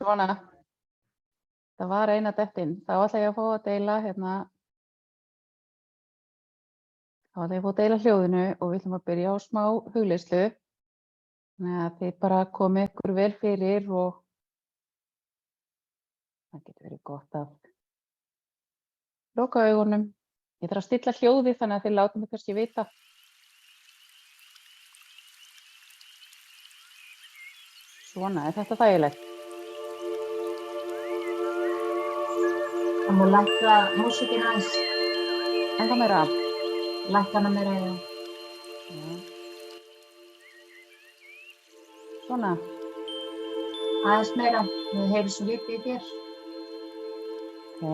Svona, það var eina dettin. Þá ætla ég að fá að deila hljóðinu og við ætlum að byrja á smá hugleiðslu. Þannig að þið bara komið ykkur vel fyrir og það getur verið gott að loka augunum. Ég þarf að stilla hljóðið þannig að þið látum mig kannski vita. Svona, er þetta þægilegt? Það má lækka músíkina aðeins. Ennþá meira. Lækka hana meira, já. Svona. Aðeins meira. Við heyrum svo lítið í þér. Ok.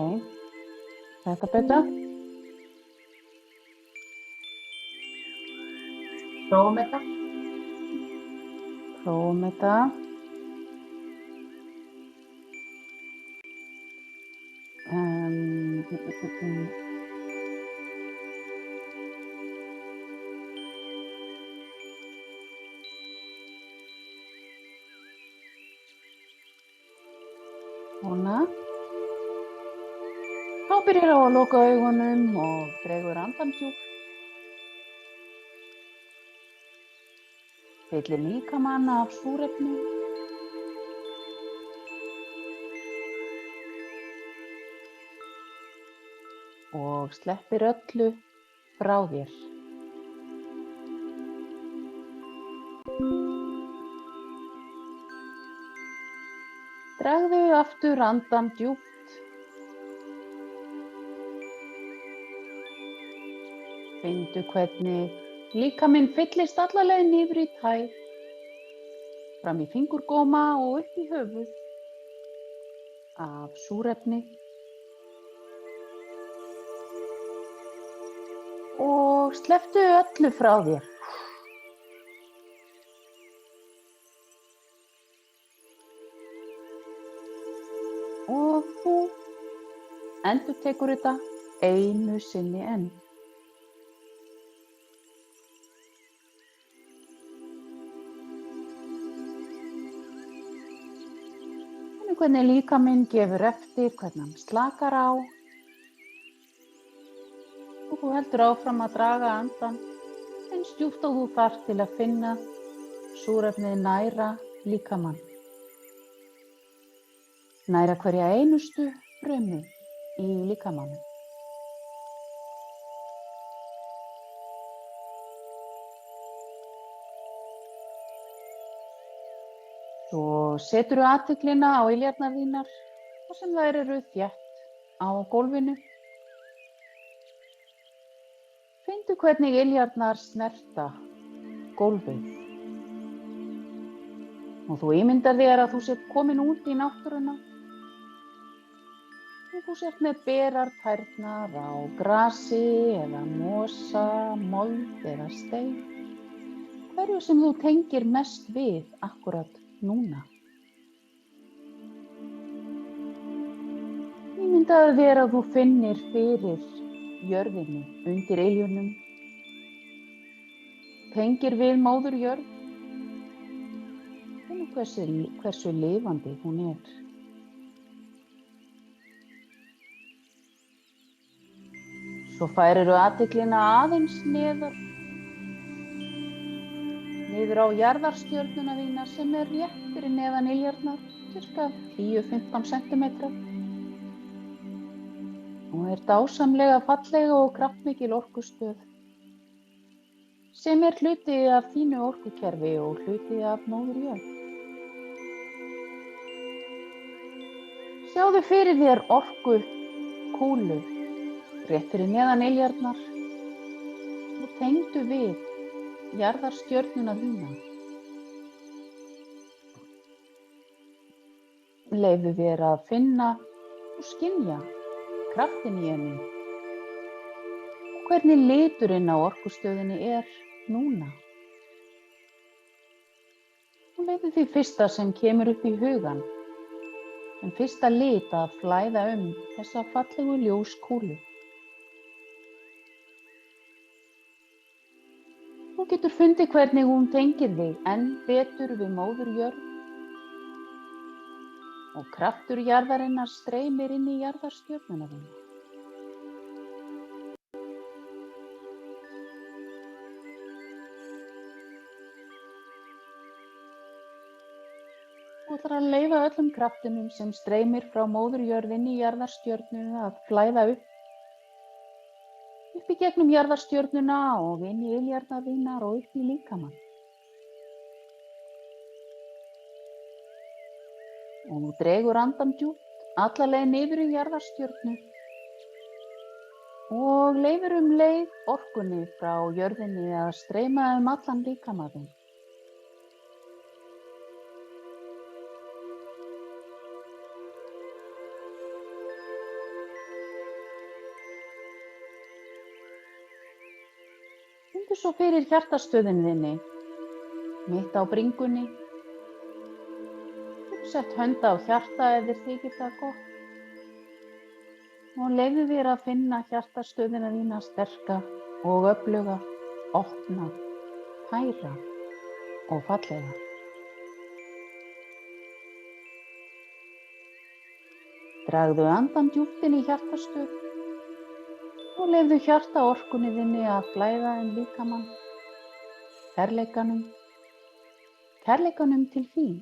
Þetta betra? Prófum þetta. Prófum þetta. Svona. Þá byrjar á að loka augunum og dregur andann djúpt. Fyllir líkamann af súrefni. Og sleppir öllu frá þér. Dragðu aftur andann djúpt. Finndu hvernig líkaminn fyllist alla leið niður í tær, fram í fingurgóma og upp í höfuð af súrefni. Og slepptu öllu frá þér. Og þú endurtekur þetta einu sinni enn. Hvernig líkaminn gefur eftir, hvernig hann slakar á. Og þú heldur áfram að draga andann eins djúpt og þú þarft til að finna súrefnið næra líkamann. Næra hverja einustu frumu í líkamanum. Svo seturðu athyglina á iljarnar þínar og sem þær eru þétt á gólfinu. Finndu hvernig iljarnar snerta gólfið. Og þú ímyndar þér að þú sért komin út í náttúruna. Og þú sért með berar tærnar á grasi eða mosa, mold eða stein. Hverju sem þú tengir mest við akkúrat núna. Ímyndaðu þér að þú finnir fyrir jörðinni undir iljunum. Tengir við móður jörð. Finnum hversu lifandi hún er. Svo færirðu athyglina aðeins niður á jarðarstjörnuna þína sem er rétt fyrir neðan iljarnar, cirka 10-15 cm. Og er dásamlega fallega og kraftmikil orkustöð sem er hluti af þínu orkukerfi og hluti af móður jörð. Sjáðu fyrir þér orkukúlu rétt fyrir neðan iljarnar og tengdu við jarðarstjörnuna þína. Leyfðu þér að finna og skynja kraftin í henni. Hvernig liturinn á orkustöðinni er núna. Og leyfðu því fyrsta sem kemur upp í hugan, en fyrsta lit að flæða þessa fallegu ljóskúlu. Þú getur fundið hvernig hún tengir þig enn betur við móður jörð og kraftur jarðarinnar streymir inn í jarðarstjörnuna þína. Þú ætlar að leyfa öllum kraftinum sem streymir frá móður jörð inn í jarðarstjörnu að flæða upp í gegnum jarðarstjörnuna og inn í iljarnar þínar og upp í líkamann. Og þú dregur andann djúpt alla leið niður í jarðarstjörnu og leyfir leið orkunni frá jörðinni að streyma allan líkamann þinn. Fundu svo fyrir hjartastöðinni, mitt á bringunni. Sett hönd á hjarta ef þér þykir það gott og leyfðu þér að finna hjartastöðina þína sterka og öfluga, opna, tæra og fallega. Dragðu andann djúpt inn í hjartastöð og leyfðu hjartaorkunni þinni að flæða líkamann, kærleikanum til þín.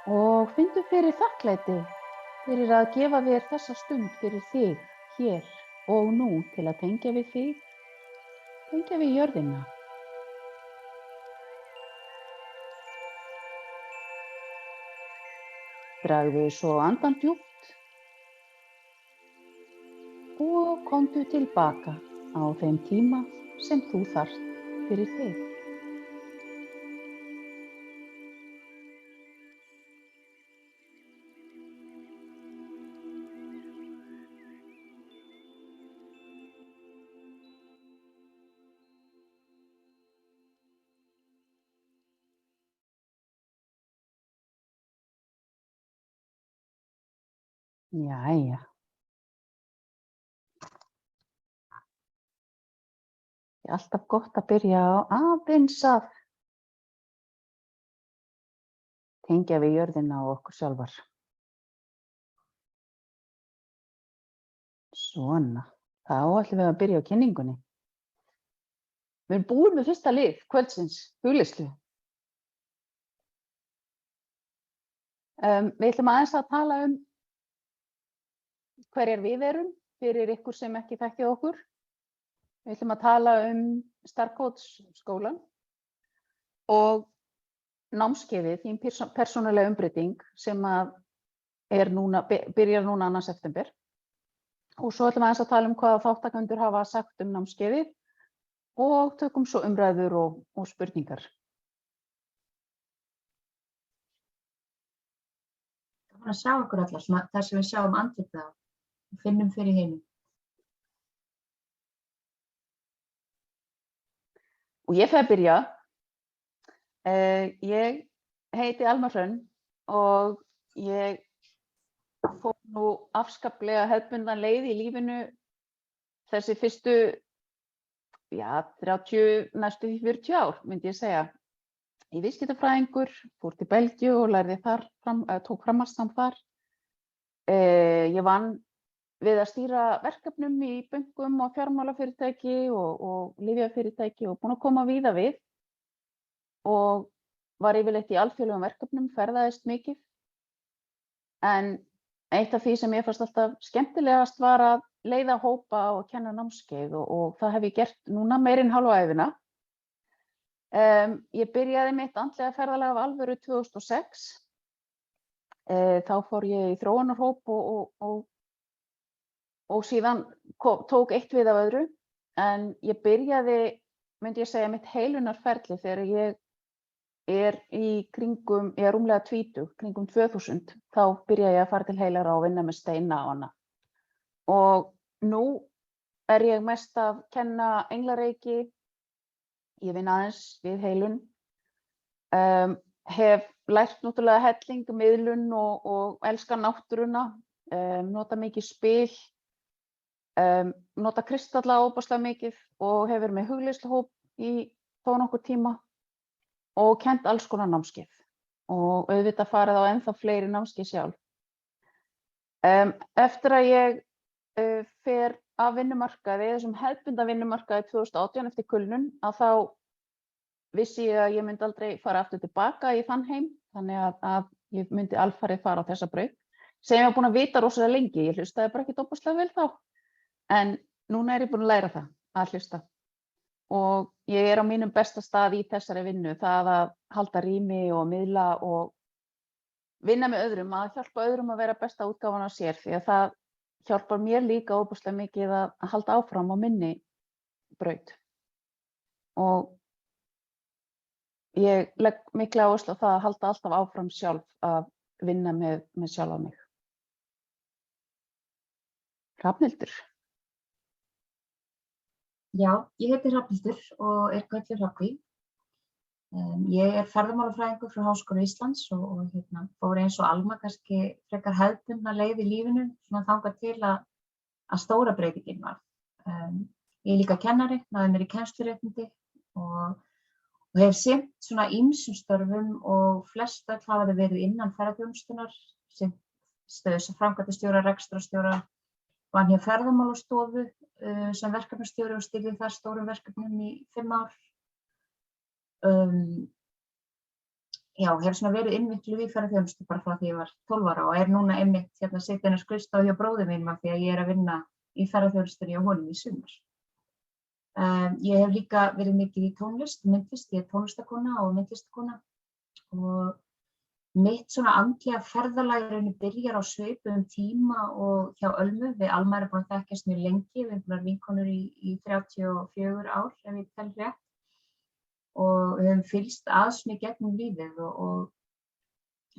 Og findu fyrir þakklæti fyrir að gefa þér þessa stund fyrir þig, hér og nú til að tengja við þig, tengja við jörðina. Dragðu svo andann djúpt og komdu tilbaka á þeim tíma sem þú þarft fyrir þig. Jæja. Það er alltaf gott að byrja á aðeins að tengja við jörðina og okkur sjálfar. Svona, þá ætlum við að byrja á kynningunni. Við erum búin með fyrsta lið kvöldsins, hugleiðslu. Við ætlum aðeins að tala hverjar við erum fyrir ykkur sem ekki þekkið okkur. Við ætlum að tala Starcoach-skólann og námskeiðið, þín persónulega umbreyting sem byrjar núna 2. september. Og svo ætlum við aðeins að tala hvaða þátttakendur hafa sagt námskeiðið og tökum svo umræður og spurningar. Það að sjá okkur allar, þar sem við sjáum andlitið á og finnum fyrir heiminn. Og ég fer að byrja. Ég heiti Alma Hrönn og ég fór nú afskaplega hefðbundna leið í lífinu þessi fyrstu 30, næstu 40 ár, myndi ég segja. Ég er viðskiptafræðingur, fór til Belgíu og lærði þar, tók framhaldsnám þar. Ég vann við að stýra verkefnum í bönkum og fjármálafyrirtæki og lyfjafyrirtæki og búin að koma víða við og var yfirleitt í alþjóðlegum verkefnum, ferðaðist mikið. En eitt af því sem ég fannst alltaf skemmtilegast var að leiða hópa og kenna námskeið og það hef ég gert núna meira en hálfa ævina. Ég byrjaði mitt andlega ferðalag af alvöru 2006. Þá fór ég í þróunarhóp og síðan tók eitt við af öðru. En ég byrjaði, myndi ég segja, mitt heilunarferli þegar ég er rúmlega 20, kringum 2000. Þá byrjaði ég að fara til heilara og vinna með steina á hana. Og nú er ég mest að kenna englareiki. Ég vinn aðeins við heilun. Hef lært náttúrulega helling, miðlun og elska náttúruna. Nota mikið spil. Nota kristalla óbúslega mikið og hefur með hugleiðsluhóp í þó nokkur tíma. og kennt alls konar námskeið og auðvitað farið á ennþá fleiri námskeið sjálf. Eftir að ég fer af vinnumarkaði, þessum hefðbundna vinnumarkaði 2018 eftir kulnun, að þá vissi ég að ég myndi aldrei fara aftur tilbaka í þann heim, þannig að ég myndi alfarið fara á þessa braut, sem ég var búin að vita rosalega lengi. Ég hlustaði bara ekki ofboðslega vel þá, en núna er ég búin að læra það að hlusta. Og ég er á mínum besta stað í þessari vinnu, það að halda rými og miðla og vinna með öðrum, að hjálpa öðrum að vera besta útgáfan á sér, því að það hjálpar mér líka ofboðslega mikið að halda áfram á minni braut. Og ég legg mikla áherslu á það að halda alltaf áfram sjálf að vinna með sjálfa mig. Hrafnhildur. Já, ég heiti Hrafnhildur og er kölluð Hrafnhví. Ég er ferðamálafræðingur frá Háskóla Íslands og fór eins og Alma kannski frekar hefðbundna leið í lífinu, svona þangað til að stóra breytingin var. Ég er líka kennari, náði mér í kennsluréttindi og hef sinnt svona ýmsum störfum og flest öll hafa þau verið innan ferðaþjónustunnar, sinnt stöðu sem framkvæmdastjóra, rekstrarstjóra, vann hjá Ferðamálastofu sem verkefnastjóri og stýrði þar stórum verkefnum í 5 ár. Já, hef svona verið innvikluð í ferðaþjónustu bara frá því ég var 12 ára og er núna einmitt sitjandi á skrifstofu hjá bróður mínum af því að ég er að vinna í ferðaþjónustunni hjá honum í sumar. Ég hef líka verið mikið í tónlist, myndlist, ég er tónlistakona og myndlistakona og mitt svona andlega ferðalag byrjar á svipuðum tíma og hjá Ölmu. Við Alma erum búin að þekkjast mjög lengi, við erum búin að vinkonur í 34 ár ef ég tel rétt og við höfum fylgst aðsmið gegnum lífið og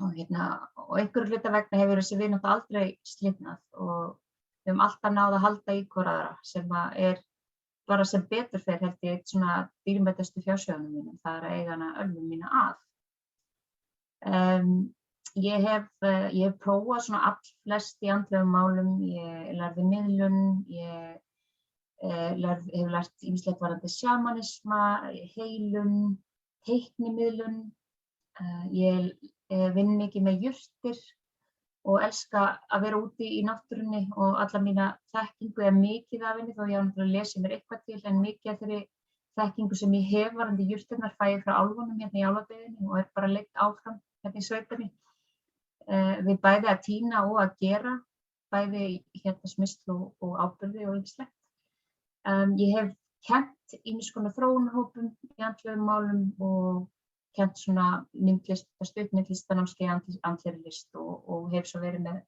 einhverju hluta vegna hefur þessi vinátta aldrei slitnað og við höfum alltaf náð að halda í hvor aðra sem er bara sem betur fer held ég eitt svona dýrmætustu fjársjóðunum mínum, það er að eiga hana Ölmu mína að. Ég hef prófað svona allflest í andlegum málum, ég lærði miðlun, ég hef lært ýmislegt varðandi sjamanisma, heilun, teiknimiðlun, ég vinn mikið með jurtir og elska að vera úti í náttúrunni og alla mína þekkingu er mikið af henni þó ég hef náttúrulega lesið mér eitthvað til en mikið af þeirri þekkingu sem ég hef varðandi jurtirnar fæ ég frá álfunum hérna í Álfabyggðinni og er bara leidd áfram hérna í sveitinni. Við bæði að tína og að gera, bæði smyrslu og áburði og ýmislegt. Ég hef kennt ýmiss konar þróunarhópum í andlegum málum og kennt svona stuttmyndlistanámskeið í andlegri list og hef svo verið með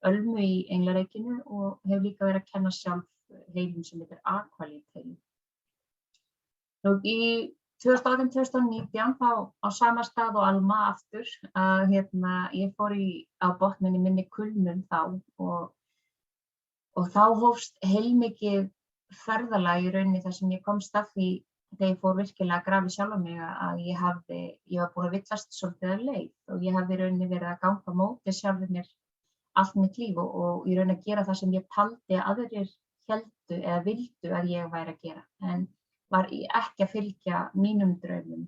Ölmu í Englareykinu og hef líka verið að kenna sjálf heilum sem heitir Aqualite heilum. Í 2018-2019 þá á sama stað og Alma aftur að ég fór á botninn í minni kulnun þá og þá hófst heilmikið ferðalag í rauninni þar sem ég komst að því þegar ég fór virkilega að grafa í sjálfa mig að ég var búin að villast svolítið af leið og ég hafði í rauninni verið að ganga á móti sjálfur mér allt mitt líf og í rauninni að gera það sem ég taldi að aðrir héldu eða vildu að ég væri að gera en var ekki að fylgja mínum draumum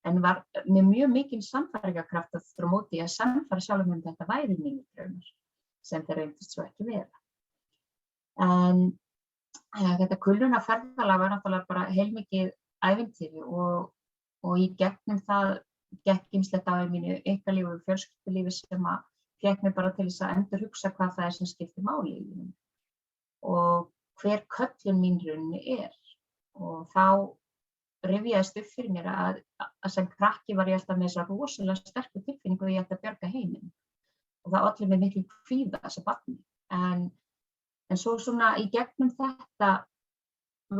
en var með mjög mikinn sannfæringarkraft að þurfa á móti að sannfæra sjálfur mig þetta væri mínir draumar sem þeir reyndust svo ekki vera. En þetta kulnunarferðalag var náttúrulega bara heilmikið ævintýri og í gegnum það gekk ýmislegt á í mínu einkalífi og fjölskyldulífi sem að fékk mig bara til þess að endurhugsa hvað það sem skiptir máli í lífinu og hver köllun mín rauninni er. Og þá rifjaðist upp fyrir mér að sem krakki var ég alltaf með þessa rosalega sterku tilfinningu að ég ætti að bjarga heiminn og það olli mér miklu kvíða sem barni. En svo svona í gegnum þetta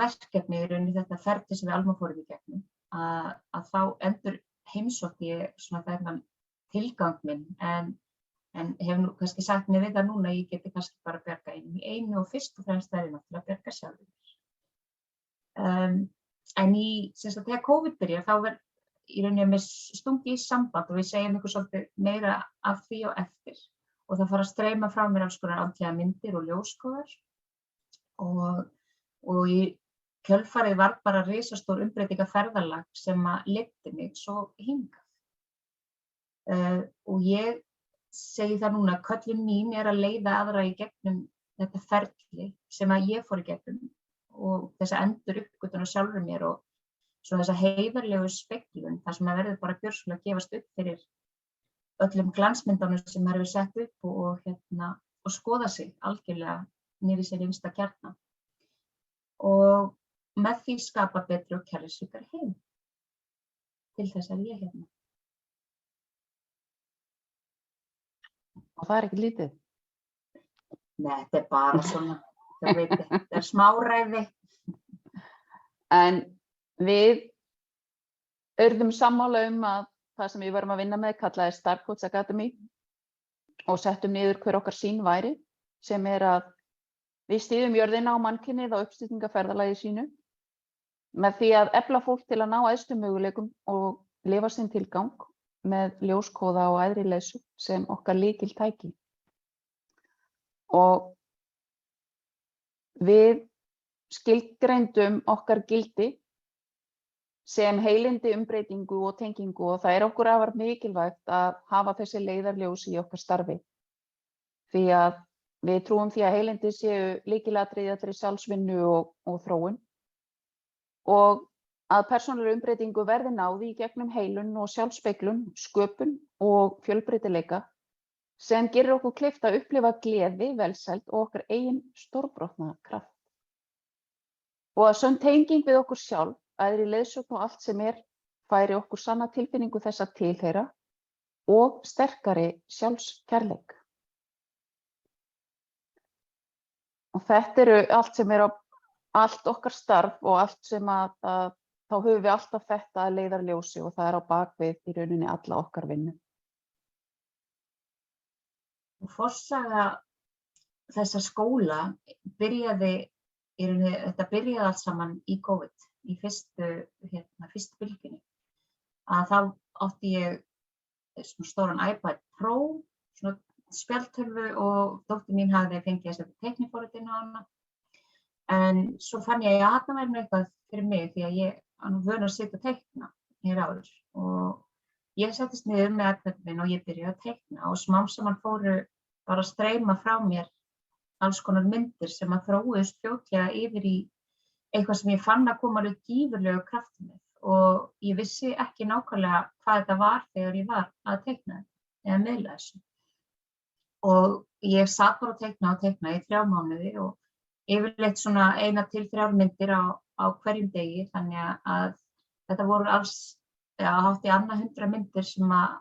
verkefni, í rauninni þetta ferli sem við Alma fórum í gegnum, að þá endur heimsótti ég svona þennan tilgang minn en hef nú kannski sagt mér við það núna að ég geti kannski bara bjarga einum í einu og fyrst og fremst það er náttúrulega að bjarga sjálfur. En þegar COVID byrjar þá var í rauninni með stungi í samband og við segjum ykkur svolítið meira af því og eftir og það fara að streyma frá mér alls konar andlega myndir og ljóskoðar og kjölfarið var bara risastór umbreytingaferðalag sem að leiddi mig svo hingað. Og ég segi það núna, köllun mín að leiða aðra í gegnum þetta ferli sem að ég fór í gegnum og þessa enduruppgötvun á sjálfri mér og svo þessa heiðarlegu speglun, þar sem að verður bara gjörsamlega að gefast upp fyrir öllum glansmyndunum sem maður hefur sett upp og skoða sig algjörlega niður í sér innsta kjarna. Og með því skapa betri og kærleiksríkari heim. Til þess að ég hérna. Og það ekki lítið? Nei, þetta bara svona, það veit ég, þetta smáræði. En við urðum sammála að það sem við varum að vinna með kallaði Star Coach Academy og settum niður hver okkar sýn væri, sem að við styðjum jörðina og mannkynið á uppstillingaferðalagi sínu með því að efla fólk til að ná æðstu möguleikum og lifa sinn tilgang með ljóskóða og æðri leiðsögn sem okkar lykiltæki. Og við skilgreindum okkar gildi sem heilindi, umbreytingu og tengingu og það okkur afar mikilvægt að hafa þessi leiðarljós í okkar starfi. Því að við trúum því að heilindi séu lykilatriði allri sjálfsvinnu og þróun og að persónulegri umbreytingu verði náð í gegnum heilun og sjálfsspeglun, sköpun og fjölbreytileika sem gerir okkur kleift að upplifa gleði, velsæld og okkar eigin stórbrotna kraft. Og að sönn tenging við okkur sjálf, æðri leiðsögn og allt sem færi okkur sanna tilfinningu þess að tilheyra og sterkari sjálfskærleik. Og þetta allt sem allt okkar starf og allt sem þá höfum við alltaf þetta að leiðarljósi og það á bakvið í rauninni alla okkar vinnu. Forsaga þessa skóla þetta byrjaði allt saman í COVID, í fyrstu bylgjunni. Að þá átti ég svona stóran iPad Pro, svona spjaldtölvu og dóttir mín hafði fengið að setja teikniforrit inn á hana. En svo fann ég að þarna væri eitthvað fyrir mig því að ég var nú vön að sitja og teikna hér áður. Og ég settist niður með iPad minn og ég byrjaði að teikna og smám saman fóru bara að streyma frá mér alls konar myndir sem að þróuðust fljótlega yfir í eitthvað sem ég fann að koma alveg gífurlegu krafti með og ég vissi ekki nákvæmlega hvað þetta var þegar ég var að teikna eða miðla þessu. Og ég sat bara að teikna í 3 mánuði og yfirleitt svona 1 til 3 myndir á hverjum degi, þannig að þetta voru hátt í annað 100 myndir sem að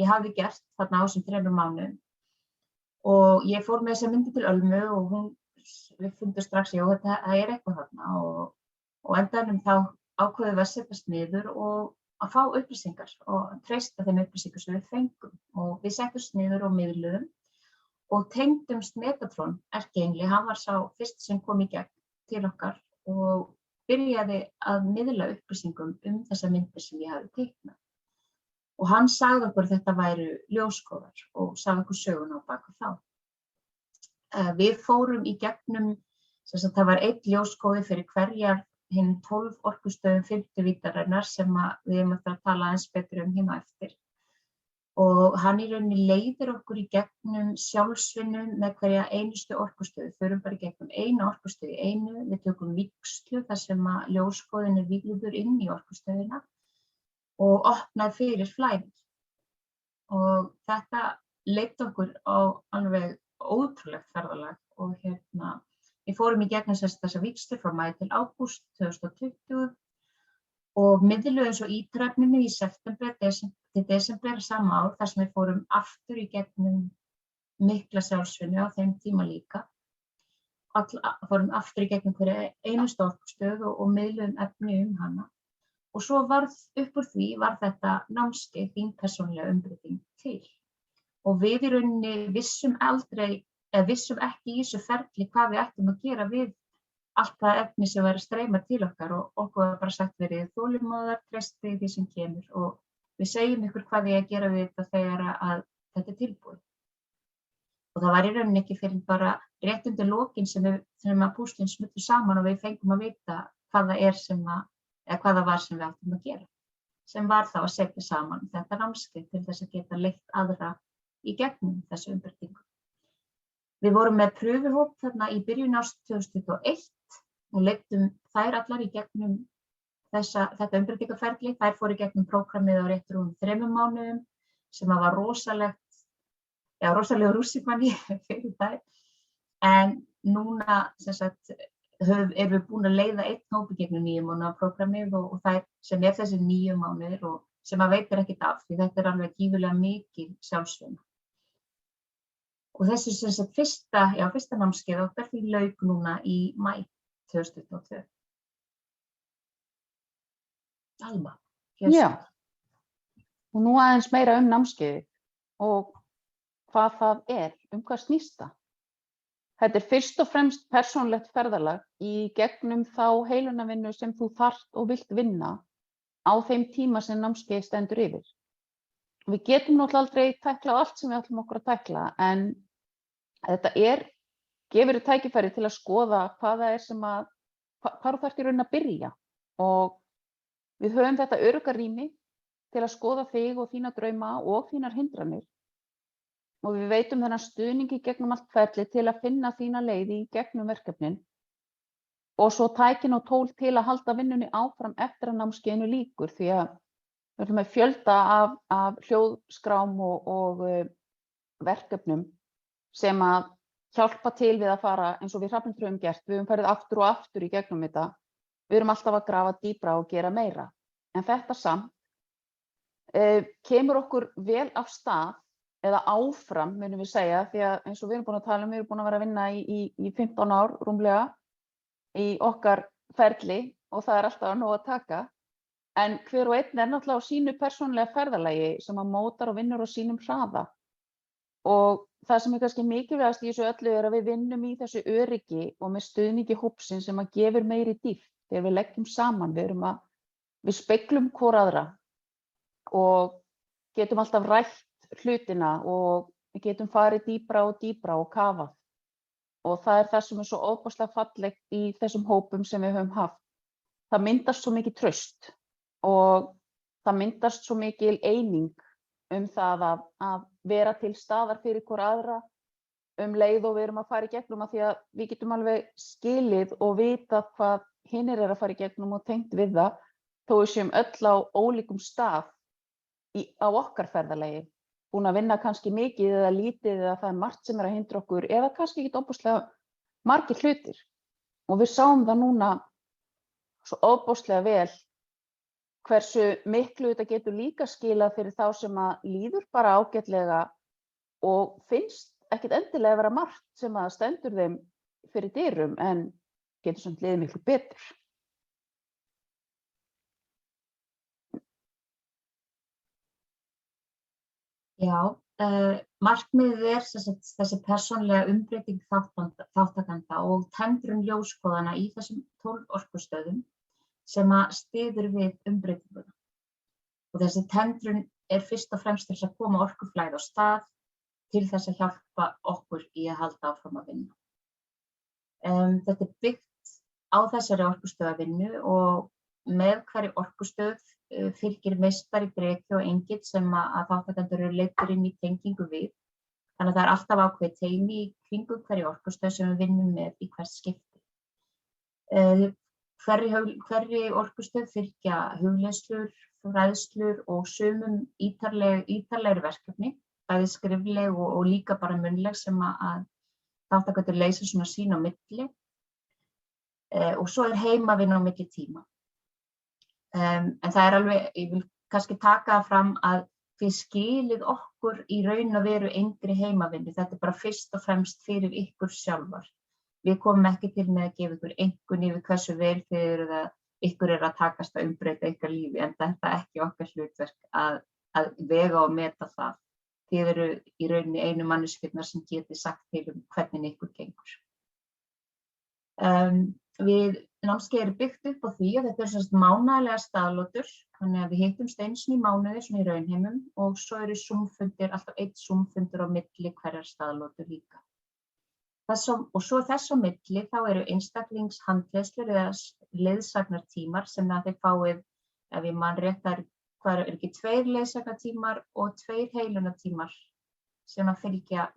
ég hafði gert þarna á þessum 3 mánuðum. Og ég fór með þessa myndir til Ölmu og við fundum strax, já, það eitthvað þarna og endanum þá ákveðum við að setjast niður og að fá upplýsingar og treysta þeim upplýsingar sem við fengum. Og við settumst niður og miðluðum og tengdumst Metatron erkiengli, hann var sá fyrst sem kom í gegn til okkar og byrjaði að miðla upplýsingum þessar myndir sem ég hafði teiknað. Og hann sagði okkur að þetta væru ljóskóðar og sagði okkur söguna á baku þá. Við fórum í gegnum, það var 1 ljóskóði fyrir hverjar hinn 12 orkustöðum 50 víddarinnar sem við eftir að tala aðeins betur hérna eftir. Og hann í rauninni leiðir okkur í gegnum sjálfsvinnu með hverja einustu orkustöðu. Förum bara í gegnum eina orkustöðu í einu, við tökum vígslu þar sem að ljóskóðin vígður inn í orkustöðuna og opnað fyrir flæðir. Og þetta leiddi okkur á alveg ótrúlegt ferðalag og við fórum í gegnum þessa vígslu frá maí til ágúst 2020 og miðluðum svo ítrefninu í september til desember sama ár þar sem við fórum aftur í gegnum mikla sjálfsvinnu á þeim tíma líka. Fórum aftur í gegnum hverja einustu orkustöð og miðluðum efni hana. Og svo upp úr því var þetta námskeið þín persónulega umbreyting til. Og við í rauninni vissum ekki í þessu ferli hvað við ættum að gera við allt það efni sem var að streyma til okkar og okkur var bara sagt verið þolinmóðar, treystið því sem kemur og við segjum ykkur hvað við að gera við þetta þegar að þetta tilbúið. Og það var í rauninni ekki fyrir bara rétt undir lokin sem að púslinn smullu saman og við fengum að vita hvað það var sem við áttum að gera, sem var þá að setja saman þetta námskeið til þess að geta leitt aðra í gegnum þessu umbreytingu. Við vorum með prufihóp þarna í byrjun árs 2021 og leidtum þær allar í gegnum þetta umbreytingaferli. Þær fóru í gegnum prógrammið á rétt rúmum 3 mánuðum sem var rosalegur rússíbani fyrir þær. En núna erum við búin að leiða einn hóp í gegnum 9 mánaða prógrammið og þær sem þessi 9 mánuðir og sem veitir ekkert af því þetta alveg gífurlega mikil sjálfsvinna. Og þessu fyrsta námskeið okkar því lauk núna í maí 2022. Alma. Já, og nú aðeins meira námskeiðið og hvað það hvað snýst það. Þetta fyrst og fremst persónulegt ferðalag í gegnum þá heilunarvinnu sem þú þarft og vilt vinna á þeim tíma sem námskeið stendur yfir. Við getum náttúrulega aldrei tæklað allt sem við ætlum okkur að tækla, en þetta gefur þér tækifæri til að skoða hvað það sem hvar þú þarft í raun að byrja. Og við höfum þetta örugga rými til að skoða þig og þína drauma og þínar hindranir. Og við veitum þennan stuðning í gegnum allt ferli til að finna þína leið í gegnum verkefnin. Og svo tækin og tól til að halda vinnunni áfram eftir að námskeiðinu lýkur, því að við erum með fjölda af hljóðskrám og verkefnum sem að hjálpa til við að fara eins og við Hrafnhildur höfum gert. Við höfum farið aftur og aftur í gegnum þetta. Við erum alltaf að grafa dýpra og gera meira. En þetta samt kemur okkur vel af stað eða áfram, munum við segja, því að eins og við erum búin að tala við erum búin að vera að vinna í 15 ár rúmlega í okkar ferli og það alltaf nóg að taka. En hver og einn náttúrulega á sínu persónulega ferðalagi sem að mótar og vinnur á sínum hraða. Og það sem kannski mikilvægast í þessu öllu að við vinnum í þessu öryggi og með stuðningi hópsins sem að gefur meiri dýpt þegar við leggjum saman. Við speglum hvor aðra og getum alltaf rætt hlutina og við getum farið dýpra og kafað. Og það það sem svo ofboðslega fallegt í þessum hópum sem við höfum haft. Það myndast svo mikið traust og það myndast svo mikil eining það að vera til staðar fyrir hvor aðra leið og við erum að fara í gegnum því að við getum alveg skilið og vita hvað hinir að fara í gegnum og tengt við það, þó við séum öll á ólíkum stað á okkar ferðalagi, búin að vinna kannski mikið eða lítið eða það margt sem að hindra okkur eða kannski ekki ofboðslega margir hlutir. Og við sáum það núna svo ofboðslega vel hversu miklu þetta getur líka skilað fyrir þá sem að líður bara ágætlega og finnst ekkert endilega vera margt sem að stendur þeim fyrir dyrum en getur samt liðið miklu betur. Já, markmiðið þessi persónlega umbreyting þátttakenda og tendrun ljóskoðana í þessum 12 orkustöðum sem að styður við umbreytinguna. Og þessi tendrun fyrst og fremst til þess að koma orkuflæði á stað til þess að hjálpa okkur í að halda áfram að vinna. Þetta byggt á þessari orkustöðavinnu og með hverju orkustöð fylgir meistari, breki og engill sem að þátttakendur eru leiddir inn í tengingu við. Þannig að það alltaf ákveðið teymi í kringum hverju orkustöð sem við vinnum með í hvert skipti. Hverri orkustöð fylgja hugleiðslur, fræðslur og sumum ítarlegri verkefni, bæði skrifleg og líka bara munnleg sem að þátttakendur leysa svona sín á milli. Og svo heimavinna á milli tíma. En það alveg, ég vil kannski taka fram að þið skilið okkur í raun og veru engri heimavinnu. Þetta bara fyrst og fremst fyrir ykkur sjálfar. Við komum ekki til með að gefa ykkur einkunn yfir hversu vel ykkur að takast að umbreyta ykkar lífi, en þetta ekki okkar hlutverk að vega og meta það. Þið eru í rauninni einu manneskjurnar sem geti sagt til hvernig ykkur gengur. Námskeið byggt upp á því að þetta sem mánaðarlega staðlotur, þannig að við hittumst einu sinni í mánuði svona í raunheimum og svo eru Zoom-fundir, alltaf einn Zoom-fundur á milli hverjar staðlotur líka. Og svo þess á milli þá eru einstaklingshandleiðslur eða leiðsagnartímar sem að þið fáið, ef ég man rétt, hvað er ekki 2 leiðsagnartímar og 2 heilunartímar sem að fylgja,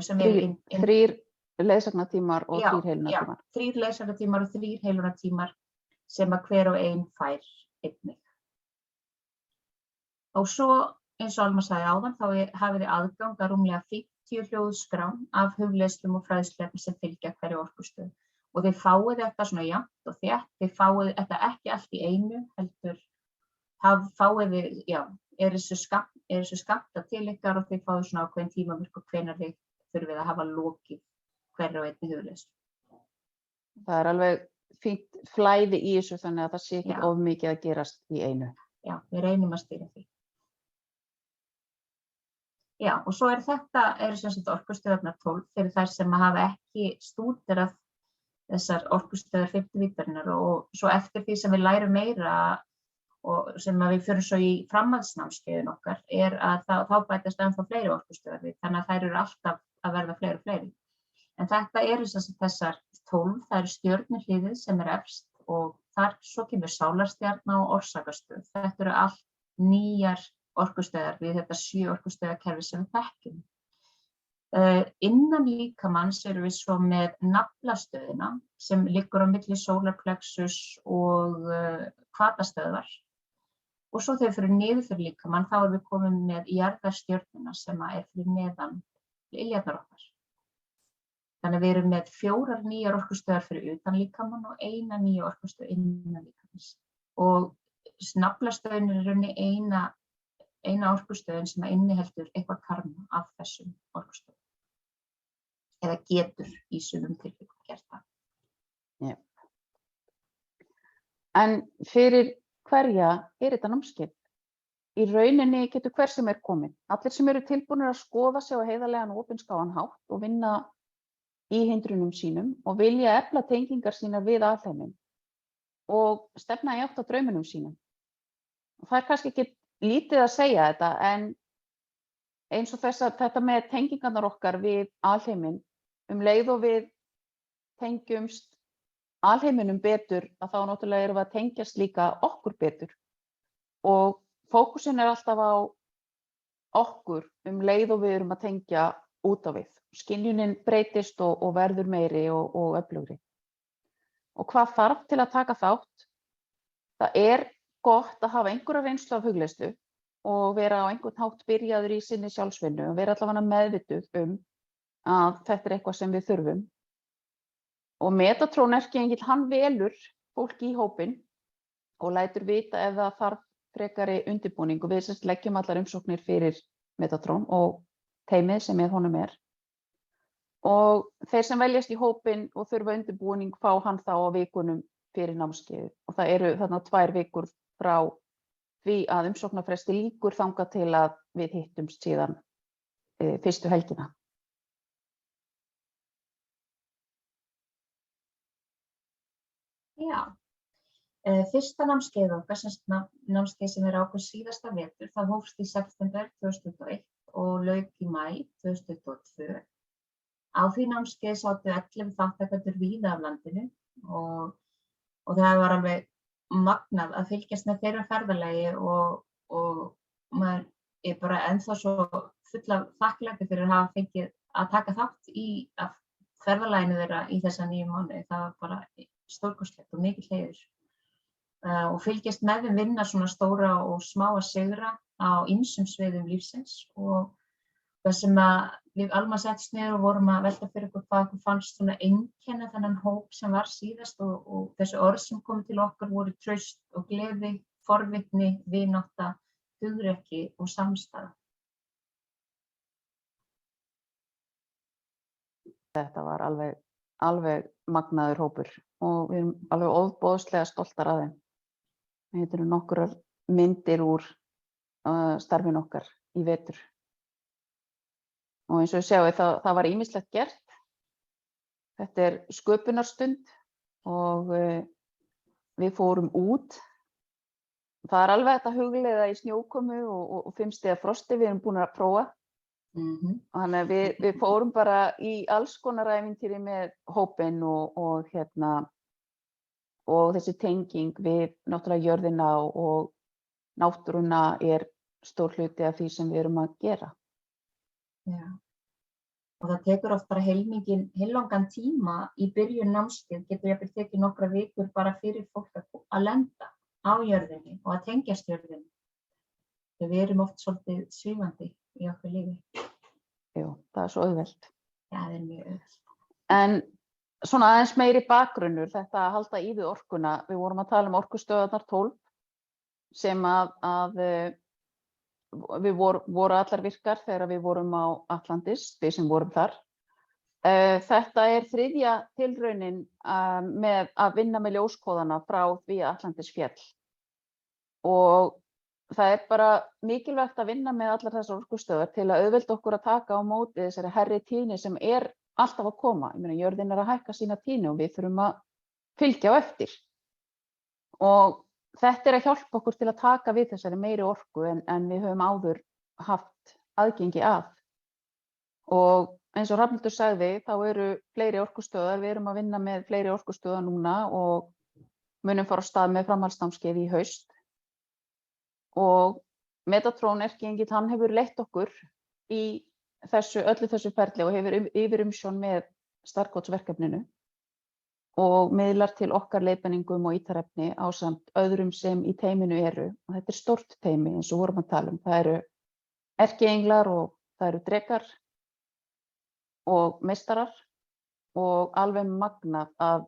sem eru 3 leiðsagnatímar og 3 já, heilunartímar. 3 leiðsagnartímar og 3 heilunartímar sem að hver og ein fær einnig. Og svo, eins og Alma sagði áðan, þá hafið þið aðgang að rúmlega 50 hljóðskrám af hugleiðslum og fræðsluefni sem fylgja hverju orkustöð. Og þið fáið þetta svona jafnt og þétt, þið fáið þetta ekki allt í einu, heldur fáið þið, er þessu skammta til ykkar og þið fáið svona ákveðin tímamörk og hvenær þið þurfið að hafa lokið hverju og einni hugleiðslu. Það er alveg fínt flæði í þessu þannig að það sé ekki of mikið að gerast í einu. Já, við reynum að stýra því. Já, og svo þetta sem sagt orkustöðarnar 12 fyrir þær sem hafa ekki stúderað þessar orkustöðar 5. víddarinnar og svo eftir því sem við lærum meira og sem að við förum svo í framhaldsnámskeiðin okkar að þá bætast ennþá fleiri orkustöðar við, þannig að þær eru alltaf að verða fleiri og fleiri. En þetta eru þessar 12, það eru stjörnuhliðið sem er efst og þar svo kemur sálarstjarna og orsakastöð. Þetta eru allt nýjar orkustöðar við þetta 7 orkustöðakerfi sem við þekkjum. Innan líkamans erum við svo með naflastöðina sem liggur á milli sólarplexus og hvatastöðvar. Og svo þegar við fyrir niður fyrir líkamann þá erum við komin með jarðarstjörnuna sem er fyrir neðan iljarnar okkar. Þannig við erum með 4 nýjar orkustöðar fyrir utan líkamann og 1 nýja orkustöð innan líkamans. Og naflastöðin er rauninni eina orkustöðin sem inniheldur eitthvað karma af þessum orkustöðum. Eða getur í sumum tilvikum gert það. Já. En fyrir hverja er þetta námskeið? Í rauninni getur hver sem er kominn. Allir sem eru tilbúnir að skoða sig á heiðarlegan og opinskáan hátt og vinna í hindrunum sínum og vilja efla tengingar sínar við alheiminn og stefna í átt að draumunum sínum. Og það er kannski ekki lítið að segja þetta, en eins og þetta með tengingarnar okkar við alheiminn, leið og við tengjumst alheiminum betur, að þá náttúrulega erum við að tengjast líka okkur betur. Og fókusin er alltaf á okkur leið og við erum að tengja út á við. Skynjunin breytist og verður meiri og öflugri. Og hvað þarf til að taka þátt? Það er gott að hafa einhverja reynslu af hugleiðslu og vera á einhvern hátt byrjaður í sinni sjálfsvinnu og vera allavega meðvituð að þetta er eitthvað sem við þurfum. Og Metatron-erkiengill, hann velur fólk í hópinn og lætur vita ef það þarf frekari undirbúning og við leggjum allar umsóknir fyrir Metatron og teymið sem með honum er. Og þeir sem veljast í hópinn og þurfa undirbúning fá hann þá á vikunum fyrir námskeiðið. Og það eru þarna 2 vikur frá því að umsóknarfresti lýkur þangað til að við hittumst síðan fyrstu helgina. Já, fyrsta námskeið okkar, námskeið sem er ákveð síðasta vetur, það hófst í september 2021 og lauk í maí 2022. Á því námskeið sátu 11 þátttakendur víða af landinu og það var alveg magnað að fylgjast með þeirra ferðalagi og maður er bara ennþá svo full af þakklæti fyrir að hafa fengið að taka þátt í ferðalaginu þeirra í þessa 9 mánuði. Það var bara stórkostlegt og mikill heiður. Og fylgjast með þeim vinna svona stóra og smáa sigra á ýmsum sviðum lífsins og það sem að við Alma settist niður og vorum að velta fyrir okkur hvað okkur fannst svona einkenna þennan hóp sem var síðast og þessi orð sem kom til okkar voru traust og gleði, forvitni, vinátta, hugrekki og samstaða. Þetta var alveg magnaður hópur og við erum alveg ofboðslega stoltar af þeim. Þetta eru nokkrar myndir úr starfinu okkar í vetur. Og eins og sjáu það var ýmislegt gert. Þetta er sköpunarstund og við fórum út. Það er alveg þetta hugleiða í snjókomu og 5 stiga frosti við erum búin að prófa. Þannig að við fórum bara í alls konar ævintýri með hópinn og og þessi tenging við náttúrulega jörðina og náttúruna stór hluti af því sem við erum að gera. Já. Og það tekur oft bara heillangan tíma í byrjun námskeið, getur jafnvel tekið nokkra vikur bara fyrir fólk að lenda á jörðinni og að tengjast jörðinni. Þegar við erum oft svolítið svífandi í okkar lífi. Jú, það er svo auðvelt. Já, það er mjög auðvelt. En svona aðeins meiri bakgrunnur, þetta að halda í við orkuna. Við vorum að tala orkustöðvarnar 12 sem við voru allar virkar þegar við vorum á Atlantis, við sem vorum þar. Þetta þriðja tilraunin með að vinna með ljóskóðana frá því að Atlantis féll. Og það bara mikilvægt að vinna með allar þessar orkustöðvar til að auðvelda okkur að taka á móti þessari hærri tíðni sem alltaf að koma. Ég meina, jörðin að hækka sína tíðni og við þurfum að fylgja á eftir. Og þetta að hjálpa okkur til að taka við þessari meiri orku en við höfum áður haft aðgengi að. Og eins og Hrafnhildur sagði, þá eru fleiri orkustöðvar, við erum að vinna með fleiri orkustöðvar núna og munum fara á stað með framhaldsnámskeið í haust. Og Metatron erkiengill, hann hefur leitt okkur í öllu þessu ferli og hefur yfirumsjón með starfsverkefninu og miðlar til okkar leiðbeiningum og ítarefni ásamt öðrum sem í teyminu eru. Og þetta stórt teymi eins og vorum að tala um. Það eru erkienglar og það eru drekar og meistarar og alveg magnað að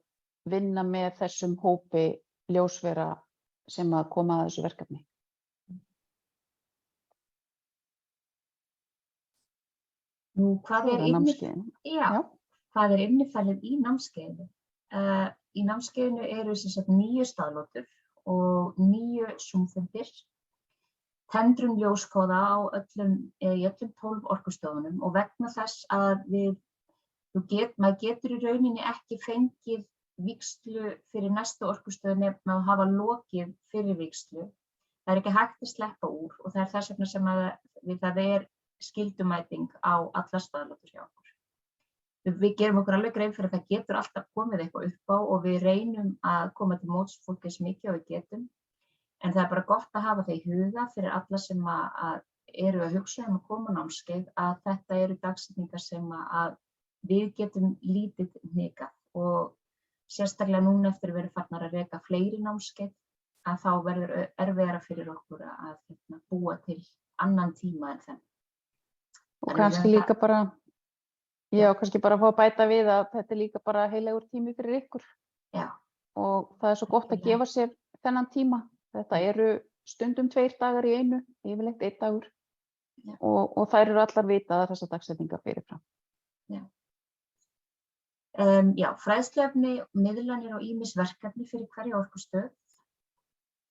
vinna með þessum hópi ljósvera sem að koma að þessu verkefni. Nú, hvað er innifalið í námskeiðinu? Í námskeiðinu eru sem sagt 9 staðlotur og 9 Zoom-fundir, tendrun ljóskóða í öllum 12 orkustöðvunum og vegna þess að maður getur í rauninni ekki fengið vígslu fyrir næstu orkustöð nema að hafa lokið fyrir vígslu. Það ekki hægt að sleppa úr og það þess vegna sem það skyldumæting á alla staðlotur hjá okkur. Við gerum okkur alveg grein fyrir að það getur alltaf komið eitthvað upp á og við reynum að koma til móts fólki eins mikið og við getum. En það bara gott að hafa það í huga fyrir alla sem eru að hugsa að koma á námskeið að þetta eru dagsetningar sem að við getum lítið hnikað og sérstaklega núna eftir að vera farnar að reka fleiri námskeið að þá verður erfiðara fyrir okkur að búa til annan tíma en þennan. Og kannski líka bara kannski bara að fá að bæta við að þetta líka bara heilagur tími fyrir ykkur. Já. Og það svo gott að gefa sér þennan tíma. Þetta eru stundum 2 dagar í einu, yfirleitt 1 dagur. Já. Og þær eru allar vitaðar þessar dagsetningar fyrirfram. Já. Fræðsluefni, miðlanir og ýmis verkefni fyrir hverja orkustöð.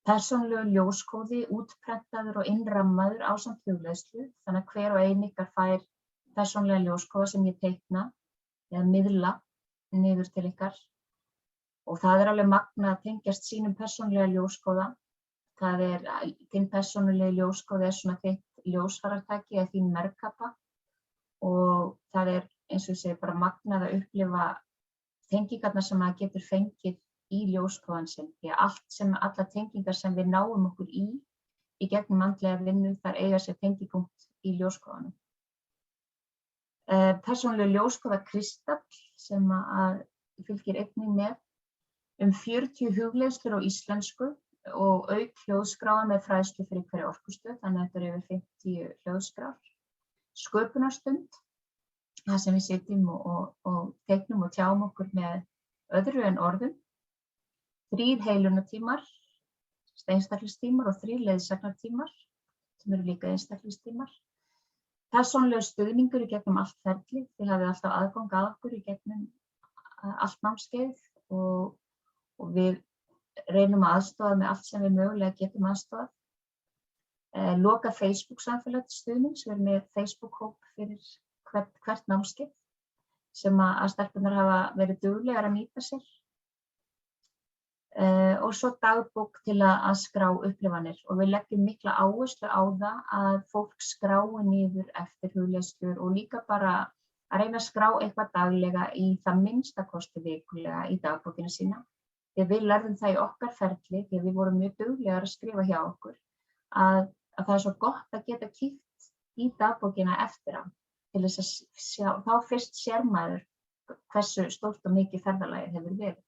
Persónulegur ljóskóði, útprentaður og innrammaður ásamt hugleiðslu, þannig að hver og ein ykkar fær persónulega ljóskóða sem ég teikna eða miðla niður til ykkar. Og það alveg magnað að tengjast sínum persónulega ljóskóða. Þinn persónulega ljóskóði svona þitt ljósfarartæki eða þín merkappa og það eins og ég segi bara magnað að upplifa tengingarnar sem maður getur fengið í ljóskóðan sinn. Því að allar tengingar sem við náum okkur í gegnum andlega vinnu þar eiga sér tengipunkt í ljóskóðanum. Persónulega ljóskóða kristall sem að fylgir einnig með 40 hugleiðslur á íslensku og auk hljóðskráa með fræðslu fyrir hverja orkustöð, þannig að þetta yfir 50 hljóðskrár. Sköpunarstund, það sem við sitjum og teiknum og tjáum okkur með öðru en orðum. 3 heilunartímar, einstaklingstímar og 3 leiðsagnartímar sem eru líka einstaklingstímar. Persónulegur stuðningur í gegnum allt ferli, þið hafið alltaf aðgang að okkur í gegnum allt námskeið og við reynum að aðstoða með allt sem við mögulega getum aðstofað. Loka Facebook samfélag til stuðnings, við erum með Facebook-hóp fyrir hvert námskeið sem að stelpurnar hafa verið duglegar að nýta sér. Og svo dagbók til að skrá upplifanir og við leggjum mikla áherslu á það að fólk skrái niður eftir hugleiðslur og líka bara að reyna að skrá eitthvað daglega í það minnsta kosti vikulega í dagbókina sína því við lærðum það í okkar ferli, því við vorum mjög duglegar að skrifa hjá okkur, að það svo gott að geta kíkt í dagbókina eftir á, til þess að sjá, þá fyrst sér maður hversu stórt og mikið ferðalagið hefur verið.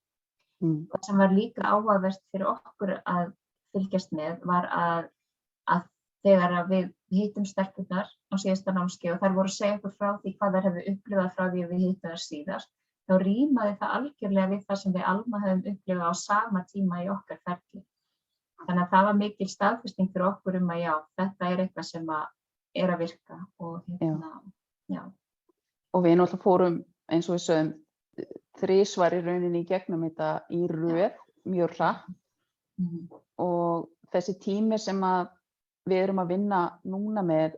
Það sem var líka áhugavert fyrir okkur að fylgjast með var að þegar við hittum stelpurnar á síðasta námskeið og þær voru að segja okkur frá því hvað þær hefðu upplifað frá því að við hittum þær síðast, þá rímaði það algjörlega við það sem við Alma höfum upplifað á sama tíma í okkar ferli. Þannig að það var mikil staðfesting fyrir okkur að já, þetta eitthvað sem að virka og já. Og við náttúrulega fórum, eins og við sögum, 3 í rauninni í gegnum þetta í röð, mjög hratt. Og þessi tími sem að við erum að vinna núna með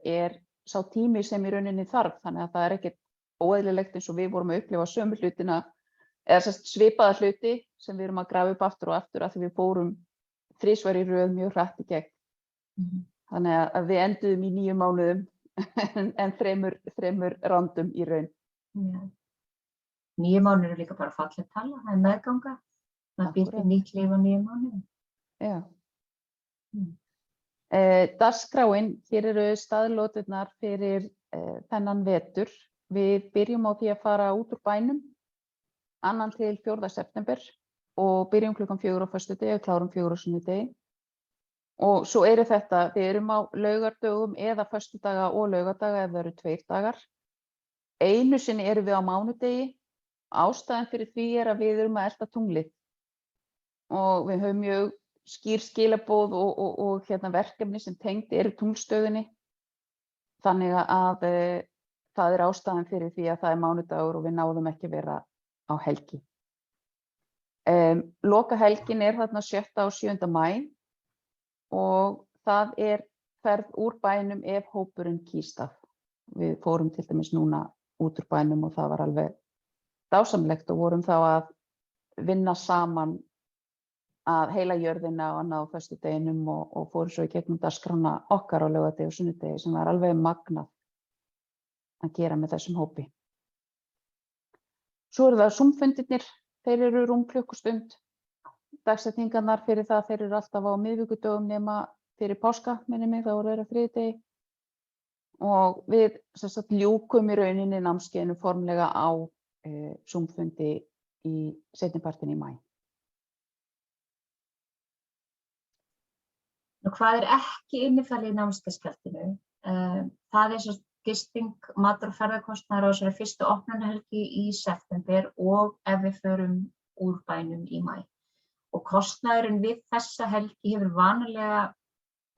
sá tími sem í rauninni þarf, þannig að það ekkert óeðlilegt eins og við vorum að upplifa sömu hlutina, eða svipaða hluti sem við erum að grafa upp aftur og aftur af því við fórum 3 í röð mjög hratt í gegn. Þannig að við enduðum í 9 mánuðum en 3 rándum í raun. Já. 9 mánuður líka bara fallegt tala, það meðganga. Það býr nýtt líf á 9 mánuðum. Já. Dagskráin, hér eru staðlóturnar fyrir þennan vetur. Við byrjum á því að fara út úr bænum 2. til 4. september og byrjum klukkan 4 á föstudegi og klárum 4 á sunnudegi. Og svo þetta, við erum á laugardögum eða föstudaga og laugardaga ef það eru 2 dagar. Einu sinni erum við á mánudegi. Ástæðan fyrir því að við erum að elta tunglið. Og við höfum mjög skýr skilaboð og verkefni sem tengd eru tunglstöðinni. Þannig að það ástæðan fyrir því að það mánudagur og við náðum ekki að vera á helgi. Lokahelgin þarna 7. og 7. maí og það ferð úr bænum ef hópurinn kýs það. Við fórum til dæmis núna út úr bænum og það var alveg dásamlegt og vorum þá að vinna saman að heila jörðina og annað á föstudeginum og fórum svo í gegnum dagskrána okkar á laugardegi og sunnudegi sem var alveg magnað að gera með þessum hópi. Svo eru það Zoom-fundirnir, þeir eru rúm klukkustund. Dagsetningarnar fyrir það, þeir eru alltaf á miðvikudögum nema fyrir páska, minnir mig, þá voru þeir á þriðjudegi. Og við ljúkum í rauninni námskeiðinu formlega á Zoom-fundi í seinnipartinn í maí. Hvað ekki innifalið í námskeiðsgjaldinu? Það svo gisting, matur og ferðakostnaður á þessari fyrstu opnunarhelgi í september og ef við förum úr bænum í maí. Og kostnaðurinn við þessa helgi hefur vanalega,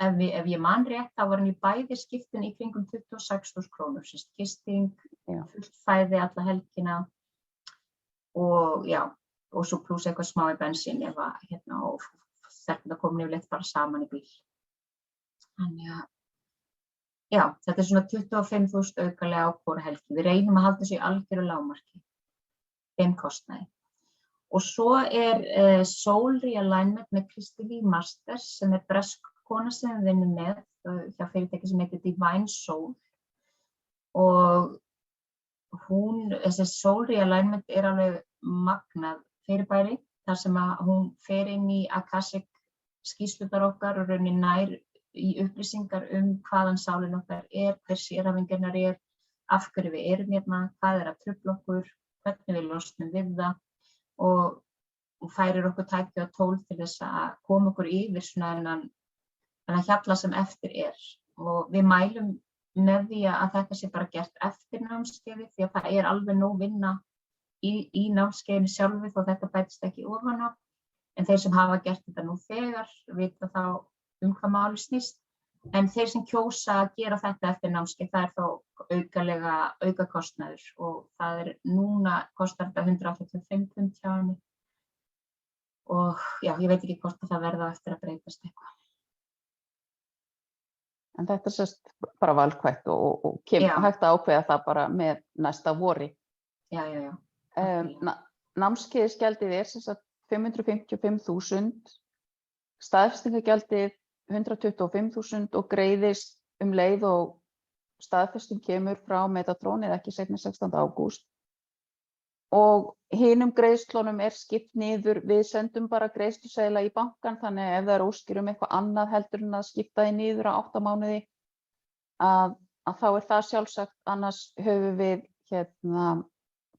ef ég man rétt, þá var hann í bæði skiptin í kringum 26.000 krónur. Gisting, fullt fæði alla helgina og svo pluss eitthvað smá í bensín ef og þetta komin yfirleitt bara saman í bíl. Þannig að þetta svona 25.000 aukalega á hvora helgi. Við reynum að halda þessu í algjöru lágmarki, þeim kostnaði. Og svo Soul Realignment með Kristi Lee Masters sem bresk kona sem við vinnum með hjá fyrirtæki sem heitir Divine Soul. Og þessi Soul Realignment alveg magnað fyrirbæri þar sem að hún fer inn í Akashic skýrslurnar okkar og raunin nær í upplýsingar hvaðan sálin okkar hver sérhæfingarnar af hverju við erum hérna, hvað að trufla okkur, hvernig við losnum við það og færir okkur tæki og tól til þess að koma okkur yfir svona þennan hjalla sem eftir Og við mælum með því að þetta sé bara gert eftir námskeiði því að það alveg nóg vinna í námskeiðinu sjálfu þó þetta bætist ekki ofan á. En þeir sem hafa gert þetta nú þegar vita þá hvað máli snýst. En þeir sem kjósa að gera þetta eftir námskeið, það þá aukakostnaður og það núna kostar þetta 185 pund hjá henni. Og ég veit ekki hvort það verða eftir að breytast eitthvað. En þetta bara valkvætt og hægt að ákveða það bara með næsta vori. Já. Námskeiðsgjaldið 555.000, staðfestingargjaldið 125.000 og greiðist leið og staðfesting kemur frá Metatron eða ekki seinna 16. ágúst. og hinum greiðslunum skipt niður. Við sendum bara greiðsluseðla í bankann, þannig ef það er óskir eitthvað annað heldur en að skipta því niður á 8 mánuði, að þá það sjálfsagt, annars höfum við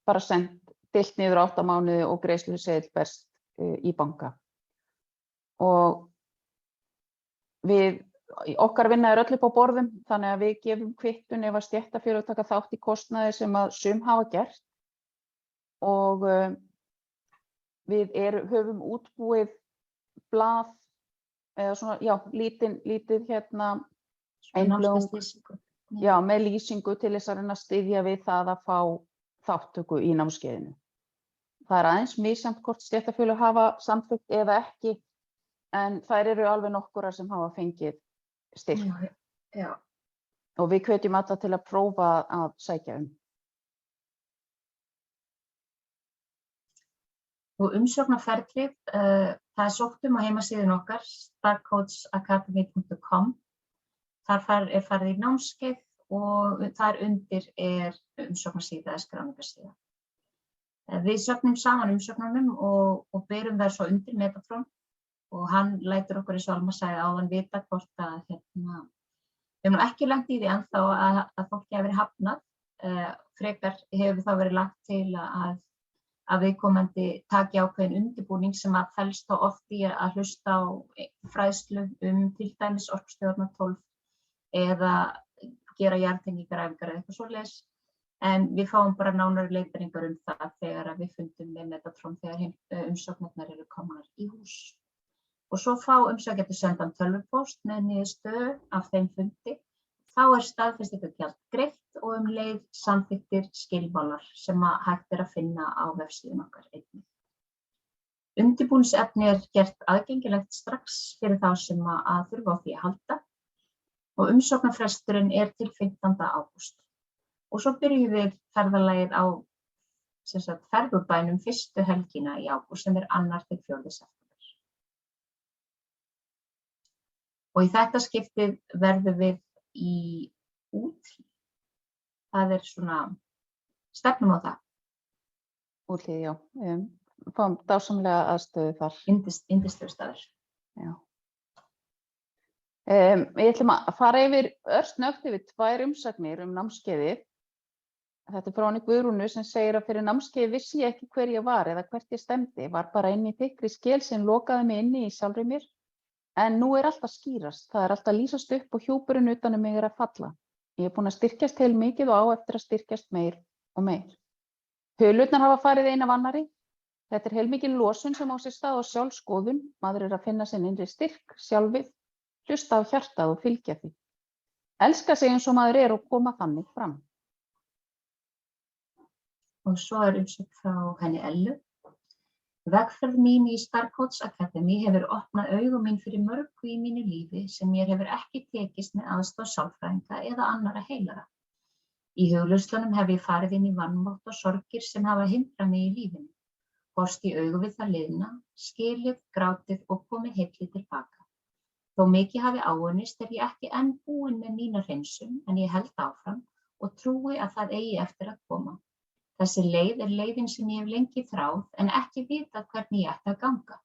bara deilt niður á 8 mánuði og greiðsluseðill berst í banka. Og okkar vinna er öll upp á borðum, þannig að við gefum kvittun ef að stéttarfélög taka þátt í kostnaði sem að sum hafa gert. Og við höfum útbúið blað eða svona, lítið einblöðung, með lýsingu til þess að reyna að styðja við það að fá þátttöku í námskeiðinu. Það er aðeins misjafnt hvort stéttarfélög hafa samþykkt eða ekki, en þær eru alveg nokkurar sem hafa fengið styrk. Já. Og við hvetjum alla til að prófa að sækja Og umsóknarferlið, það sótt á heimasíðunni okkar, starcoachacademy.com. Þar er farið í námskeið og þar undir er umsóknarsíða eða skráningarsíða. Við söfnum saman umsóknunum og berum þær svo undir Metatron og hann lætur okkur, eins og Alma sagði áðan, vita hvort að við höfum ekki lent í því ennþá að fólki hafi verið hafnað. Frekar hefur þá verið lagt til að viðkomandi taki ákveðin undirbúning sem að felst þá oft í að hlusta á fræðslu til dæmis orkustjórnar 12 eða gera jarðtengingaræfingar eða eitthvað svoleiðis. En við fáum bara nánari leiðbeiningar það þegar við fundum með Metatron þegar umsóknirnar eru komnar í hús. Og svo fá umsækjendur sendan tölvupóst með niðurstöðu af þeim fundi. Þá er staðfestingargjald greitt og leið samþykktir skilmálar sem hægt að finna á vefsíðunni okkar einnig. Undirbúningsefni er gert aðgengilegt strax fyrir þá sem að þurfa á því að halda og umsóknarfresturinn er til 15. ágúst. Og svo byrjum við ferðalagið á ferðubænum fyrstu helgina í ágúst sem er 2. til 4. september. Og í þetta skiptið verðum við í Úthlíð. Það er svona, stefnum á það. Úthlíð, já. Fáum dásamlega aðstöðu þar. Yndislegur staður. Já. Við ætlum að fara örsnöggt yfir 2 umsagnir námskeiðið. Þetta er frá henni Guðrúnu sem segir að fyrir námskeiðið vissi ég ekki hver ég var eða hvert ég stefndi, var bara inni í þykkri skel sem lokaði mig inni í sjálfri mér. En nú er allt að skýrast, það er allt að lýsast upp og hjúpurinn utan mig er að falla. Ég er búin að styrkjast heilmikið og á eftir að styrkjast meir og meir. Hulurnar hafa farið ein af annarri. Þetta er heilmikil losun sem á sér stað á sjálfskoðun. Maður er að finna sinn innri styrk, sjálfið, hlusta á hjartað og fylgja því. Elska sig eins og maður er og koma þannig fram. Og svo er umsögn frá henni Ellu. Vegferð mín í Starcoach Academy hefur opnað augu mín fyrir mörgu í mínu lífi sem mér hefur ekki tekist með aðstoð sálfræðinga eða annarra heilara. Í hugleiðslunum hef ég farið inn í vanmátt og sorgir sem hafa hindrað mig í lífinu. Horfst í augu við það liðna, skilið, grátið og komið heilli tilbaka. Þó mikið hafi áunnist er ég ekki enn búin með mína hreinsun en ég held áfram og trúi að það eigi eftir að koma. Þessi leið er leiðin sem ég hef lengi þráð en ekki vitað hvernig ég ætti að ganga.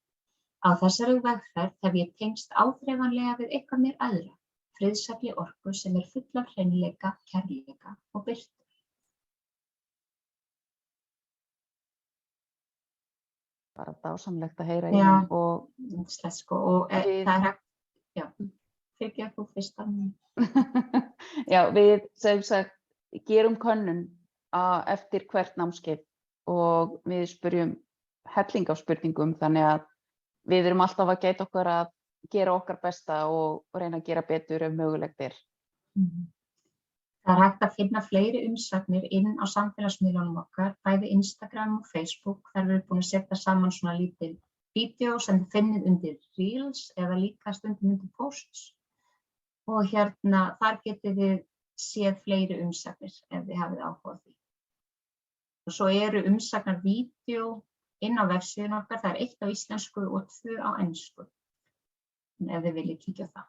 Á þessari vegferð hef ég tengst áþreifanlega við eitthvað mér æðra, friðsafli orku sem er full af hreinleika, kærleika og birtu. Bara dásamlegt að heyra í henni og það er hægt, fyrir að þú fyrst að mér. Já, við sem sagt gerum könnun eftir hvert námskeið og við spyrjum helling af spurningum þannig að við erum alltaf að gæta okkur að gera okkar besta og reyna að gera betur ef mögulegt er. Það er hægt að finna fleiri umsagnir inn á samfélagsmiðlunum okkar, bæði Instagram og Facebook. Þar erum við búin að setja saman svona lítil vídeó sem þið finnið undir Reels eða líka stundum undir Posts. Og þar getið þið séð fleiri umsagnir ef þið hafið áhuga á því. Og svo eru umsagnar vídeó inn á vefsíðunni okkar, það er 1 á íslensku og 2 á ensku. Ef þið viljið kíkja á það.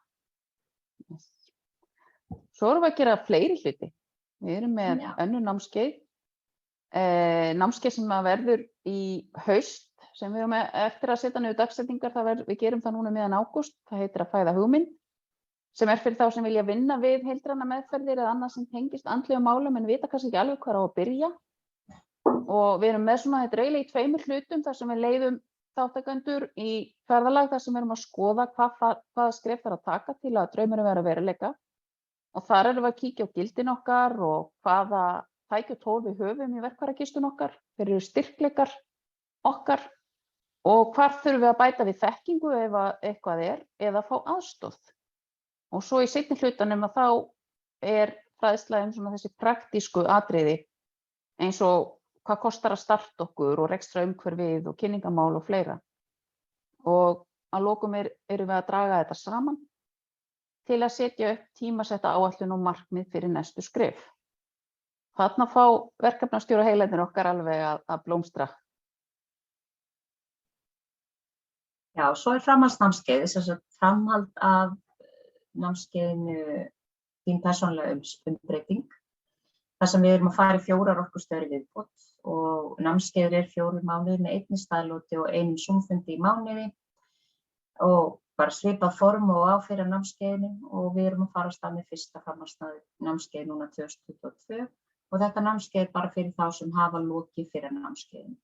Svo erum við að gera fleiri hluti. Við erum með önnur námskeið námskeið sem að verður í haust, sem við höfum eftir að setja niður dagsetningar, við gerum það núna miðjan ágúst, það heitir að fæða hugmynd, sem fyrir þá sem vilja vinna við heildræna meðferðir eða annað sem tengist andlegum málum en vita kannski ekki alveg hvar á að byrja. Og við erum með svona, þetta eiginlega í 2 hlutum þar sem við leiðum þátttakendur í ferðalag þar sem við erum að skoða hvaða skref þarf að taka til að draumurinn verði að veruleika. Og þar erum við að kíkja á gildin okkar og hvaða tæki og tól við höfum í verkfærakistun okkar, fyrir styrkleikar okkar og hvar þurfum við að bæta við þekkingu ef eitthvað eða fá aðstoð. Og svo í seinni hlutanum að þá fræðsla svona þessi praktísku atriði eins og hvað kostar að starta okkur og rekstrarumhverfið og kynningamál og fleira. Og að lokum erum við að draga þetta saman til að setja upp tímasetta áætlun og markmið fyrir næstu skref. Þarna fá verkefnastjóra heilarnir okkar alveg að blómstra. Já, svo framhaldsnámskeið, þess að framhald af námskeiðinu þín persónulega umbreyting. Þar sem við erum að fara í 4 orkustöðvar í viðbót og námskeiðið 4 mánuðir með 1 staðlóti og 1 Zoom-fundi í mánuði og bara svipað form og á fyrir námskeiðinu og við erum að fara af stað með fyrsta framhaldsnámskeið núna 2022 og þetta námskeið bara fyrir þá sem hafa lokið fyrir námskeiðinu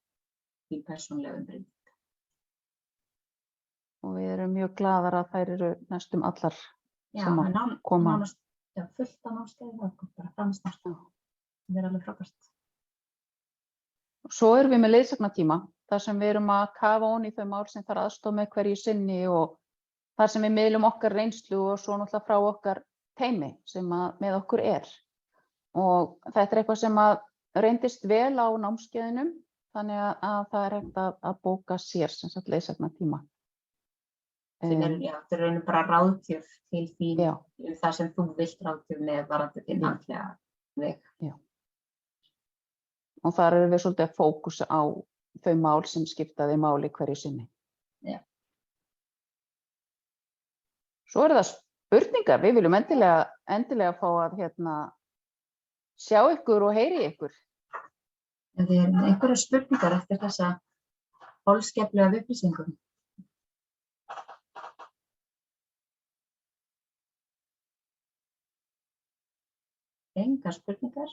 þín persónulega umbreyting. Og við erum mjög glaðar að þær eru næstum allar sem að koma. Já, fullt af námskeiði og bara framhaldsnámskeið. Það alveg frábært. Svo erum við með leiðsagnatíma, þar sem við erum að kafa ofan í þau mál sem þarf aðstoð með hverju sinni og þar sem við miðlum okkar reynslu og svo náttúrulega frá okkar teymi sem með okkur Og þetta eitthvað sem að reyndist vel á námskeiðinum, þannig að það hægt að bóka sér sem sagt leiðsagnatíma. Þetta er bara ráðgjöf til þín það sem þú vilt ráðgjöf með varðandi þín andlega veg. Já. Og þar erum við svolítið að fókusa á þau mál sem skipta þig máli hverju sinni. Já. Svo það spurningar, við viljum endilega fá að sjá ykkur og heyri ykkur. Við erum einhverjar spurningar eftir þessa holskeflega upplýsingum. Engar spurningar?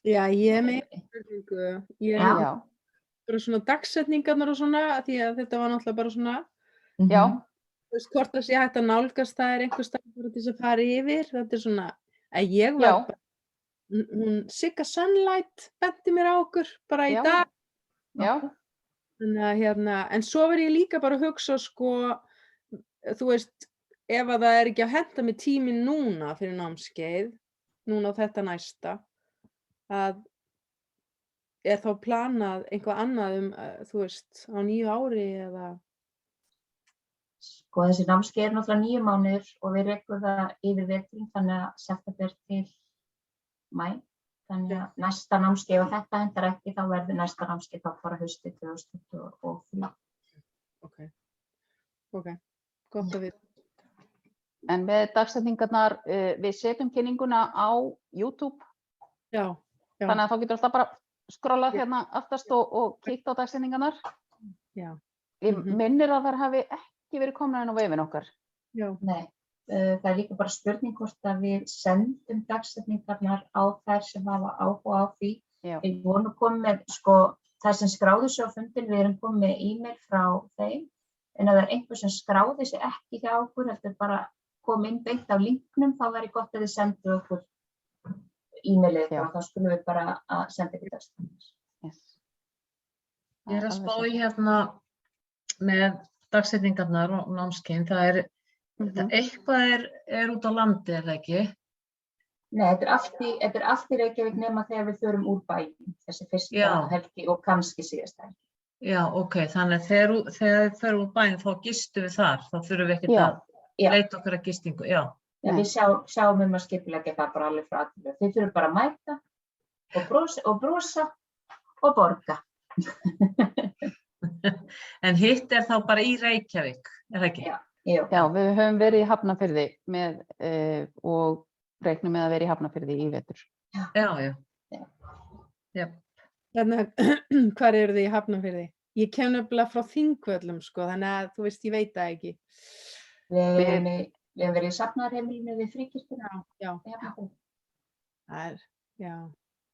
Já, ég með spurningu. Ég bara svona dagsetningarnar og svona, því að þetta var náttúrulega bara svona. Já. Þú veist hvort það sé hægt að nálgast það einhvers staðar til þess að fara yfir. Þetta svona, að ég var bara, hún Sigga Sunlight benti mér á okkur bara í dag. Já. Þannig að en svo verð ég líka bara að hugsa sko, þú veist, ef að það ekki að henta með tíminn núna fyrir námskeið, núna á þetta næsta, að þá planað eitthvað annað þú veist, á nýju ári eða? Sko þessi námskeið náttúrulega 9 mánuðir og við rekum það yfir veturinn, þannig að september til maí. Þannig að næsta námskeið og þetta hentar ekki, þá verður næsta námskeið þá fara haustið 2023. Ok, gott að vita. En með dagsetningarnar, við setjum kynninguna á YouTube. Já. Þannig að þá getur alltaf bara skrollað hérna aftast og kíkt á dagsetningarnar. Já. Ég minnir að þær hafi ekki verið komnar inn á vefinn okkar. Já. Nei, það líka bara spurning hvort að við sendum dagsetningarnar á þær sem hafa áhuga á því. Já. Við vorum komið með, sko, þær sem skráðu sig á fundin, við erum komið með e-mail frá þeim, en að það einhver sem skráði sig ekki hjá okkur, heldur bara kom inn beint á linknum, þá væri gott að þið sendu okkur e-mailið og þá skulum við bara að senda ykkur dagsetningar. Yes. Ég að spá í með dagsetningarnar og námskeiðin, það eitthvað út á landi, það ekki? Nei, þetta er allt í Reykjavík nema þegar við förum úr bæinn, þessi fyrsta helgi og kannski síðasta helgi. Já, ok, þannig þegar við förum úr bæinn þá gistum við þar, þá þurfum við ekkert að leita okkur að gistingu, Við sjáum að skipuleggja það bara alveg frá allir. Þið þurfum bara að mæta og brosa og borga. En hitt þá bara í Reykjavík, það ekki? Já, við höfum verið í Hafnarfirði og reiknum með að vera í Hafnarfirði í vetur. Já. Þannig að hvar eru þið í Hafnarfirði? Ég kem nefnilega frá Þingvöllum, sko, þannig að þú veist, ég veit það ekki. Við höfum verið í safnaðarheimilinu við Fríkirkjuna. Já, í Hafnarfirði. það er, já,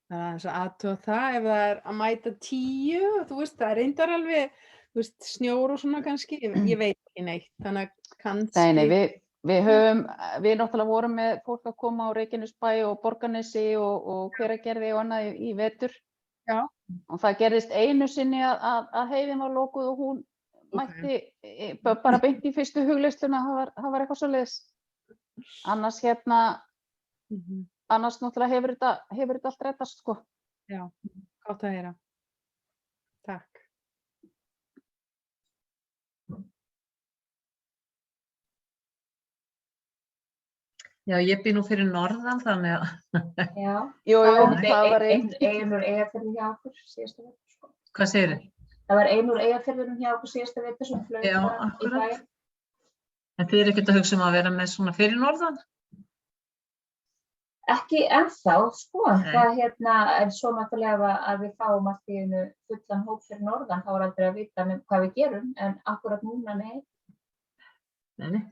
það er aðeins að athuga það ef það er að mæta 10, þú veist, það er reyndar alveg, þú veist, snjór og svona kannski, ég veit ekki neitt, þannig að kannski. Nei, við náttúrulega vorum með fólk að koma á Reykjanesbæ og Borgarnesi og Hveragerði og annað í vetur. Já. Og það gerðist einu sinni að heiðin var lokuð og hún mætti bara beint í fyrstu hugleiðsluna, það var eitthvað svoleiðis. Annars annars náttúrulega hefur þetta allt reddast, sko. Já, gott að heyra. Takk. Já, ég bý nú fyrir norðan, þannig að... Já. Jú, það var ein úr Eyjafirði hjá okkur síðasta vetur, sko. Hvað segirðu? Það var ein úr Eyjafirðinum hjá okkur síðasta vetur sem flaug Já, bara í akkurat. bæinn. En þið ekkert að hugsa að vera með svona fyrir norðan? Ekki ennþá, sko. Það en svo náttúrulega að við fáum allt í einu fullan hóp fyrir norðan, þá er aldrei að vita hvað við gerum, en akkurat núna nei. Nei.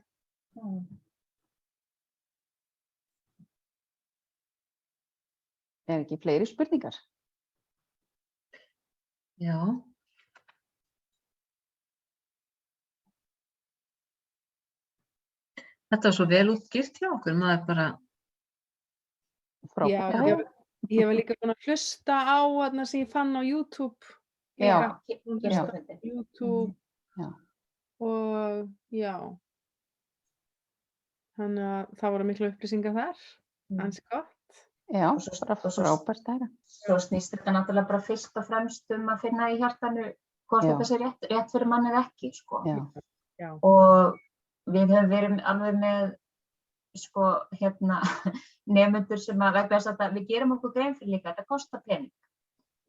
Er ekki fleiri spurningar? Já. Þetta var svo vel útskýrt hjá okkur, maður bara... Frábært. Já, ég var líka búin að hlusta á þarna sem ég fann á YouTube. Já. YouTube. Já. Og já. Þannig að það voru miklu upplýsingar þar. Ansi gott. Já, bara frábært að heyra. Svo snýst þetta náttúrulega bara fyrst og fremst að finna í hjartanu hvort þetta sé rétt fyrir mann eða ekki, sko. Já. Og við höfum verið alveg með, sko, nemendur sem að vegna þess að við gerum okkur grein fyrir líka, þetta kostar pening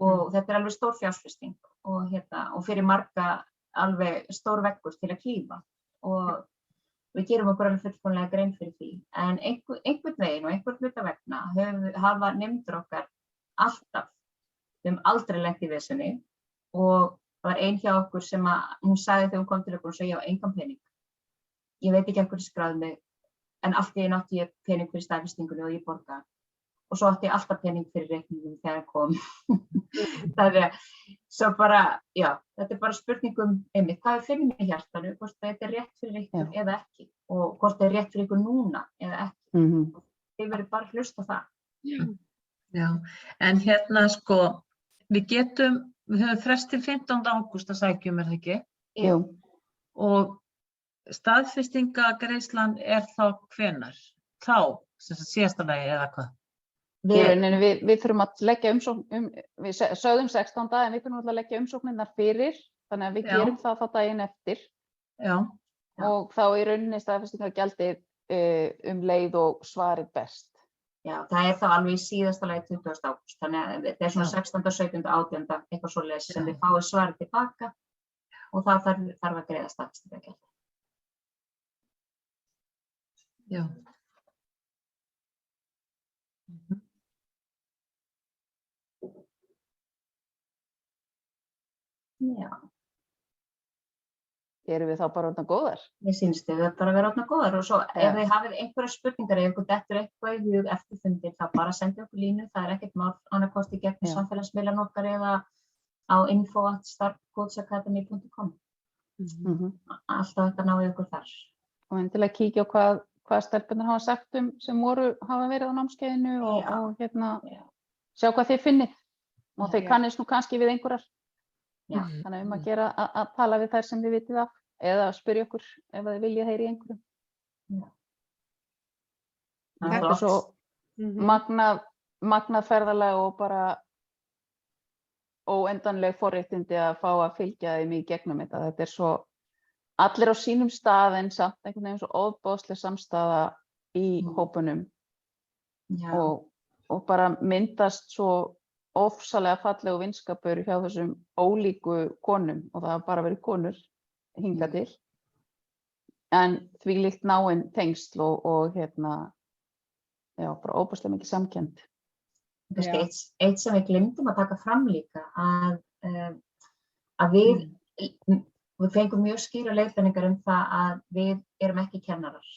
og þetta er alveg stór fjárfesting og fyrir marga alveg stór veggur til að klífa og við gerum okkur alveg fullkomlega grein fyrir því. En einhvern veginn og einhvern hluta vegna hafa nemendur okkar alltaf, við höfum aldrei lent í vesenni og það var ein hjá okkur sem hún sagði þegar hún kom til okkur og sagði ég á engan pening. Ég veit ekki af hverju skráði mig, en allt í einu átti ég pening fyrir staðfestingunni og ég borgaði. Og svo átti ég alltaf pening fyrir reikningum þegar hann kom. Það svo bara, já, þetta er bara spurningum einmitt, hvað við finnum í hjartanu, hvort þetta er rétt fyrir ykkur eða ekki og hvort þetta er rétt fyrir ykkur núna eða ekki. Þið verður bara að hlusta það. Já, en sko, við höfum frest til 15. ágúst að sækjum, er það ekki? Jú. Og staðfestingagreiðslan er þá hvenær? Þá, sem sagt síðasta lagi eða hvað? Við þurfum að leggja umsókn, við sögðum 16. en við þurfum að leggja umsóknirnar fyrir, þannig að við gerum það þá daginn eftir. Já. Og þá í rauninni staðfestingargjaldið leið og svarið berst. Já, það er þá alveg í síðasta lagi 20. ágúst, þannig að þetta er svona 16., 17., 18., eitthvað svoleiðis sem við fáum svarið tilbaka og það þarf að greiða staðfestingargjaldið. Já. Já. Erum við þá bara orðnar góðar? Mér sýnist þið bara að vera orðnar góðar og svo ef þið hafið einhverjar spurningar eða ykkur dettur eitthvað í hug eftir fundinn þá bara sendið okkur línu, það er ekkert mál annaðhvort í gegnum samfélagsmiðlan okkar eða á info@startcoachacademy.com. Alltaf þetta náið ykkur þar. Og endilega kíkja á hvað stelpurnar hafa sagt sem hafa verið á námskeiðinu og sjá hvað þið finnið og þið kannist nú kannski við einhverjar. Þannig að gera að tala við þær sem við vitið af eða spyrja okkur ef þið viljið heyri einhverjum. Þetta er svo magnað ferðalag og bara óendanleg forréttindi að fá að fylgja þeim í gegnum þetta. Þetta er svo allir á sínum stað en samt einhvern veginn svo ofboðsleg samstaða í hópunum og bara myndast svo ofsalega fallegu vinskapur hjá þessum ólíku konum og það hafa bara verið konur hingað til en þvílíkt náin tengsl og bara óbúslega mikið samkennd. Kannski Já. eitt sem við glemdum að taka fram líka, að við fengum mjög skýra leiðbeiningar það að við erum ekki kennarar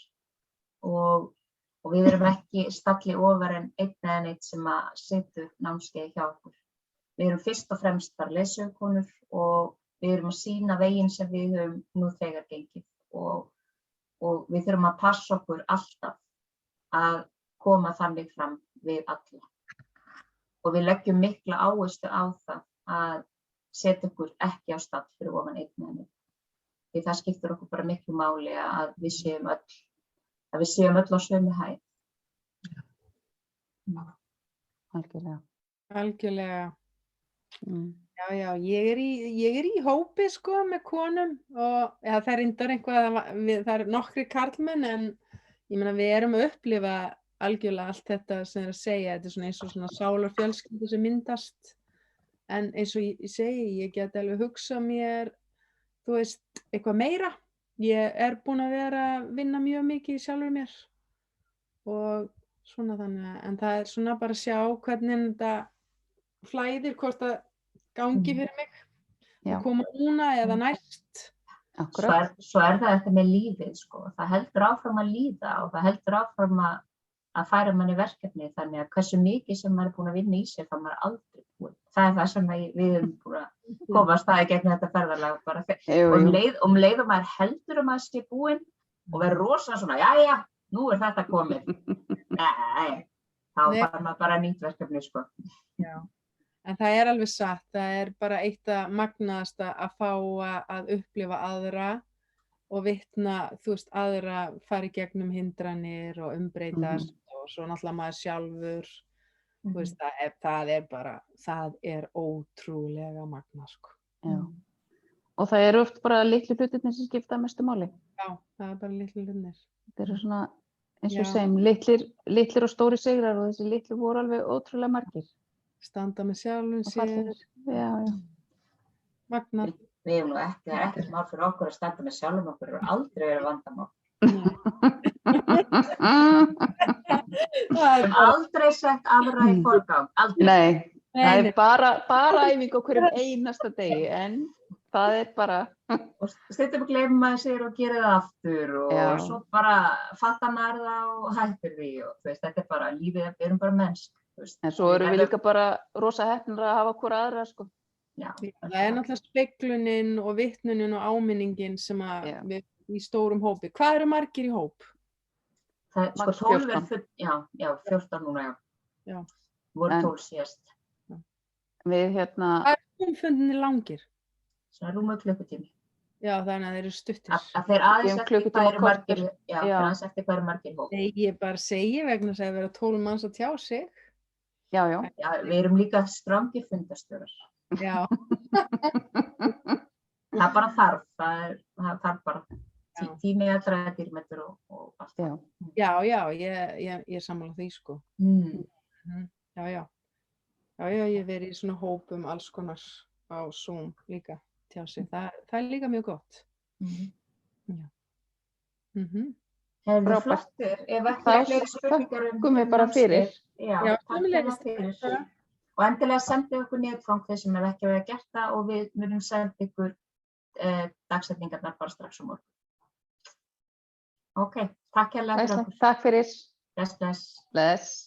og við erum ekki stalli ofar en einn eða neitt sem að situr námskeið hjá okkur. Við erum fyrst og fremst bara leiðsögukonur og við erum að sýna veginn sem við höfum nú þegar gengið og við þurfum að passa okkur alltaf að koma þannig fram við alla. Og við leggjum mikla áherslu á það að setja okkur ekki á stall fyrir ofan einn eða neitt. Því það skiptir okkur bara miklu máli að við séum öll á sömu hæð. Algjörlega. Algjörlega. Já, ég er í hópi sko með konum og það er reyndar eitthvað, það er nokkri karlmenn en ég meina við erum að upplifa algjörlega allt þetta sem er að segja, þetta er svona eins og svona sálarfjölskyldu sem myndast en eins og ég segi, ég get alveg hugsað mér, þú veist, eitthvað meira. Ég er búin að vera að vinna mjög mikið sjálfur mér og svona þannig en það er svona bara að sjá hvernig þetta flæðir, hvort það gangi fyrir mig að koma núna eða næst. Svo er það þetta með lífið sko, það heldur áfram að líða og það heldur áfram að færa manni verkefni þannig að hversu mikið sem maður er búin að vinna í sér þá maður aldrei búin. Það er það sem við erum búin að komast það í gegnum þetta ferðalag bara og leið og maður heldur að maður sé búin og verður rosa svona, jæja, nú er þetta komið. Nei, þá fara maður bara nýtt verkefni sko. Já. En það er alveg satt, það er bara eitt að magnaðasta að fá að upplifa aðra og vitna, þú veist, aðra fara í gegnum hindranir og umbreytast og svo náttúrulega maður sjálfur, þú veist, það er ótrúlega magnað, sko. Já. Og það eru oft bara litlu hlutirnir sem skipta mestu máli. Já, það er bara litlu hlutirnir. Þetta eru svona, eins og segjum, litlir og stóri sigrar og þessi litlu voru alveg ótrúlega margir. Standa með sjálfum sér. Já. Við Magnað. erum nú ekki, það er ekkert mál fyrir okkur að standa með sjálfum okkur og aldrei verið vandamál. Við erum aldrei sett aðra í forgang, aldrei. Nei, það er bara æfing á hverjum einasta degi, en það er bara... Og stundum gleymir maður sér og gerir það aftur og svo bara fattar maður það og hættir því og þú veist, þetta er bara lífið, við erum bara mennsk. En svo erum við líka bara rosa heppnir að hafa hvora aðra, sko. Já, það er náttúrulega speglunin og vitnunin og áminningin sem að við í stórum hópi. Hvað eru margir í hóp? Það er sko 12 er full, já, 14 núna, já. Voru 12 síðast. Við hérna... Hvað er fundinni langir? Svona rúmur klukkutími. Já, þannig að þeir eru stuttir. Að þeir aðeins eftir hvað eru margir, já, þeir aðeins eftir hvað eru margir í hóp. Ég bara segi vegna þess að það vera 12 manns að tjá sig. Já. Já, við erum líka strangir fundastjórar. Já. Það bara þarf, það þarf bara tími að draga dýrmetur og allt það. Já, ég sammála því, sko. Já, ég verið í svona hópum alls konar á Zoom líka tjá sig. Það er líka mjög gott. Já. Hefur flottir, ef ekki fleiri spurningar komum við bara fyrir. Já, takk fyrir. Og endilega sendið okkur netfang þeir sem hefur ekki verið að gert það og við munum senda ykkur dagsetningarnar bara strax á morgun. Ok, takk hérlega fyrir okkur. Takk fyrir. Bless. Bless.